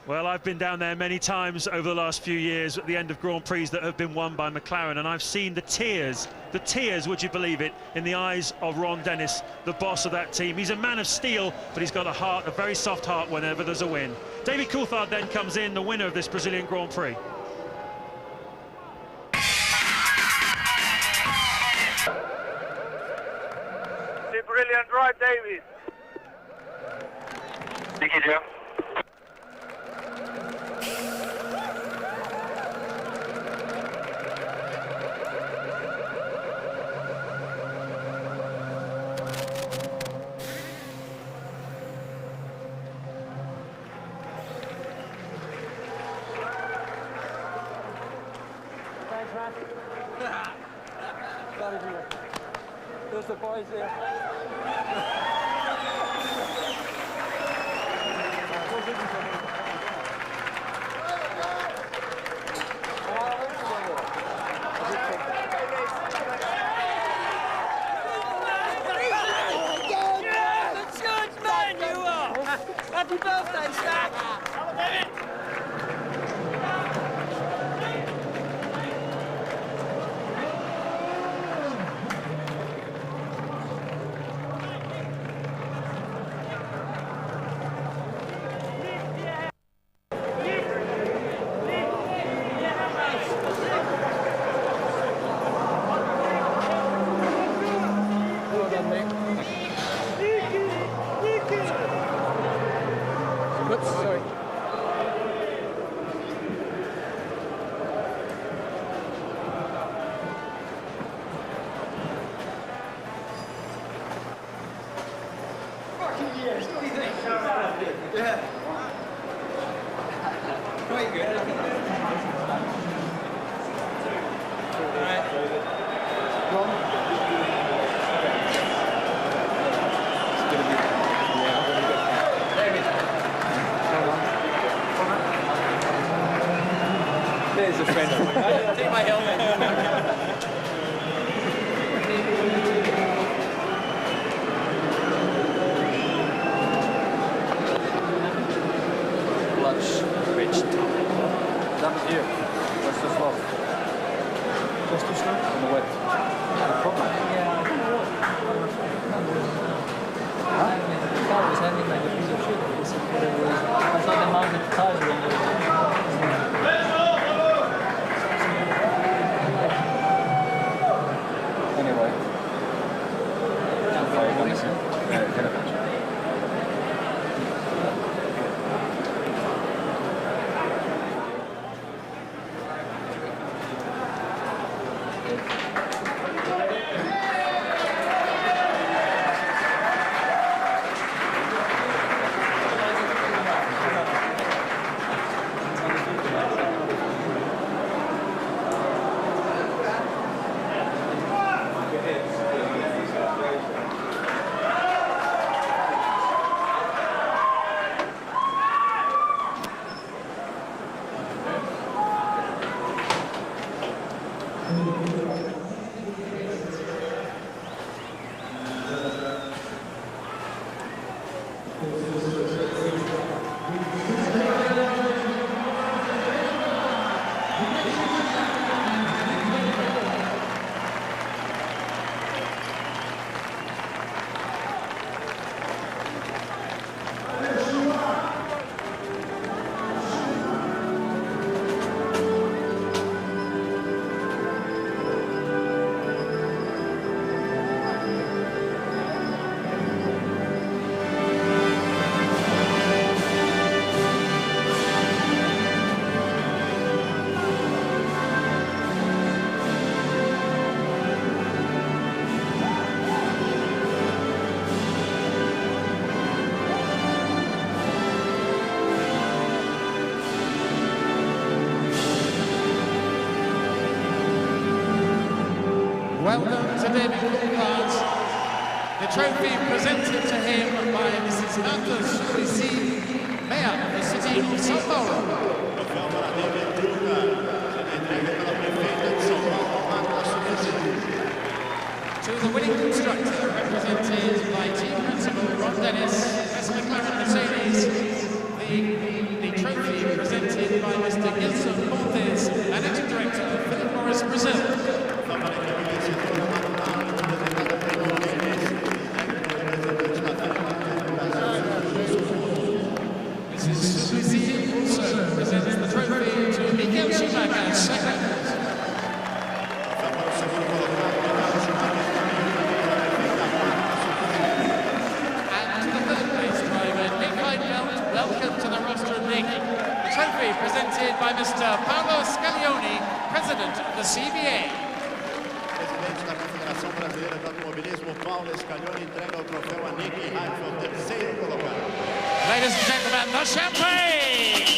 Well, I've been down there many times over the last few years at the end of Grand Prix that have been won by McLaren, and I've seen the tears, would you believe it, in the eyes of Ron Dennis, the boss of that team. He's a man of steel, but he's got a heart, a very soft heart whenever there's a win. David Coulthard then comes in, the winner of this Brazilian Grand Prix. Brilliant drive, David. Thank you, Joe. Thanks, man. There's the boys there. Happy birthday, Stack! Sorry. Fucking yes, what do you think? Yeah. Quite good. There's a friend. Take my helmet. Rich top. That here. That's too slow. That's too slow? On the wet. The problem? Yeah, I don't know what. Huh? The car was having like a piece of shit. I thought they mounted the tires wrong. Anyway. Welcome to David Coulthard. The trophy presented to him by Mrs. Martha Suplicy, Mayor of the City of São Paulo. To the winning constructor, represented by team principal Ron Dennis, S. McLaren Mercedes, the trophy presented by Mr. Gilson Montes, Managing Director, Philip Morris, Brazil. Presented by Mr. Paolo Scaglioni, President of the CBA. Presidente da Confederação Brasileira de Automobilismo, Paulo Scaglioni, entrega o troféu a Nick Heidfeld, terceiro colocado. Ladies and gentlemen, the champagne!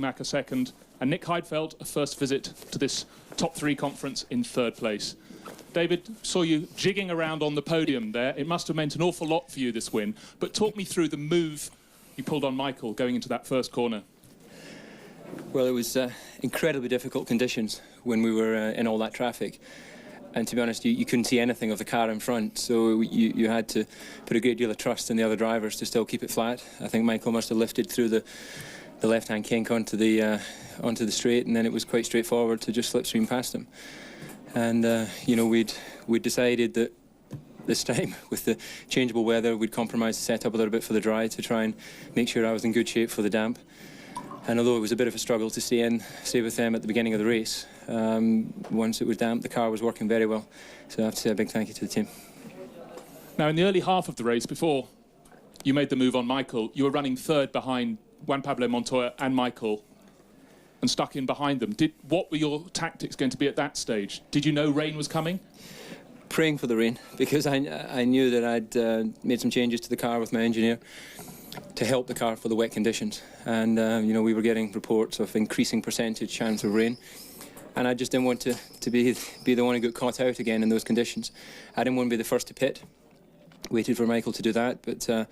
Mack a second, and Nick Heidfeld a first visit to this top 3 conference in 3rd place. David, saw you jigging around on the podium there. It must have meant an awful lot for you, this win. But talk me through the move you pulled on Michael going into that first corner. Well, it was incredibly difficult conditions when we were in all that traffic. And to be honest, you couldn't see anything of the car in front, so you had to put a great deal of trust in the other drivers to still keep it flat. I think Michael must have lifted through the left-hand kink onto the straight, and then it was quite straightforward to just slipstream past him. And you know, we'd decided that this time, with the changeable weather, we'd compromise the setup a little bit for the dry to try and make sure I was in good shape for the damp. And although it was a bit of a struggle to stay with them at the beginning of the race, once it was damp, the car was working very well. So I have to say a big thank you to the team. Now, in the early half of the race, before you made the move on Michael, you were running 3rd behind Juan Pablo Montoya and Michael and stuck in behind them. What were your tactics going to be at that stage? Did you know rain was coming? Praying for the rain, because I knew that I'd made some changes to the car with my engineer to help the car for the wet conditions. And you know, we were getting reports of increasing percentage chance of rain, and I just didn't want to be the one who got caught out again in those conditions. I didn't want to be the first to pit. Waited for Michael to do that, but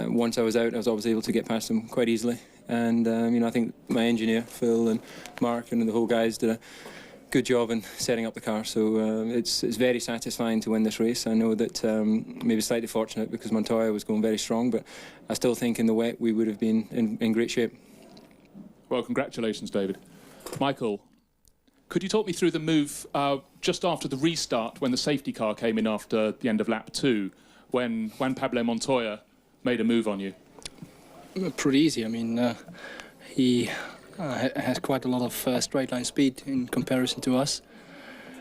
once I was out, I was always able to get past him quite easily. And you know, I think my engineer Phil and Mark and the whole guys did a good job in setting up the car. So it's very satisfying to win this race. I know that maybe slightly fortunate because Montoya was going very strong, but I still think in the wet we would have been in great shape. Well, congratulations, David. Michael, could you talk me through the move just after the restart, when the safety car came in after the end of lap 2, when Juan Pablo Montoya made a move on you? Pretty easy. I mean, he has quite a lot of straight line speed in comparison to us.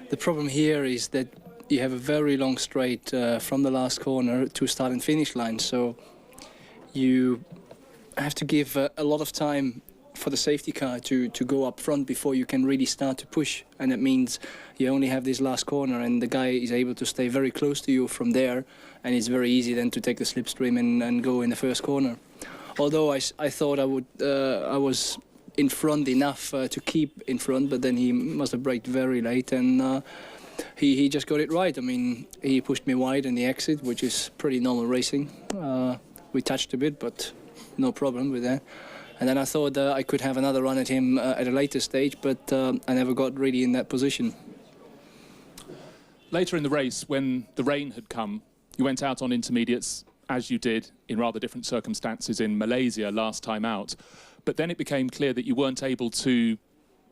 The problem here is that you have a very long straight from the last corner to start and finish line, so you have to give a lot of time for the safety car to go up front before you can really start to push, and that means you only have this last corner, and the guy is able to stay very close to you from there, and it's very easy then to take the slipstream and go in the first corner. Although I thought I was in front enough to keep in front, but then he must have braked very late, and he just got it right. I mean, he pushed me wide in the exit, which is pretty normal racing. We touched a bit, but no problem with that. And then I thought I could have another run at him at a later stage, but I never got really in that position. Later in the race, when the rain had come, you went out on intermediates, as you did in rather different circumstances in Malaysia last time out. But then it became clear that you weren't able to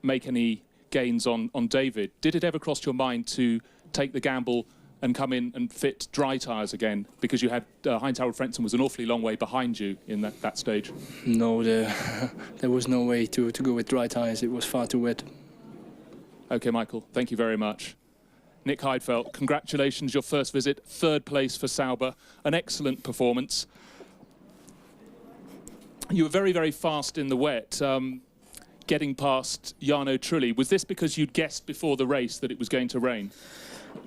make any gains on David. Did it ever cross your mind to take the gamble and come in and fit dry tyres again? Because you had Heinz-Harald Frentzen was an awfully long way behind you in that stage. No, there was no way to go with dry tyres. It was far too wet. OK, Michael, thank you very much. Nick Heidfeld, congratulations, your first visit, 3rd place for Sauber, an excellent performance. You were very, very fast in the wet, getting past Jarno Trulli. Was this because you'd guessed before the race that it was going to rain?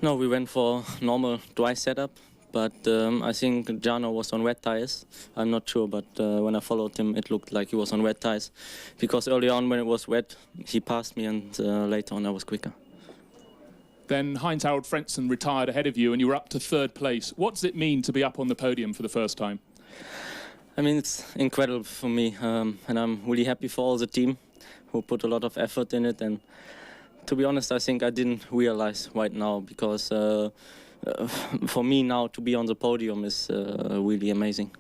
No, we went for normal dry setup, but I think Jarno was on wet tyres. I'm not sure, but when I followed him, it looked like he was on wet tyres. Because early on, when it was wet, he passed me, and later on, I was quicker. Then Heinz-Harald Frentzen retired ahead of you, and you were up to 3rd place. What does it mean to be up on the podium for the first time? I mean, it's incredible for me, and I'm really happy for all the team who put a lot of effort in it. And to be honest, I think I didn't realize right now, because for me now to be on the podium is really amazing.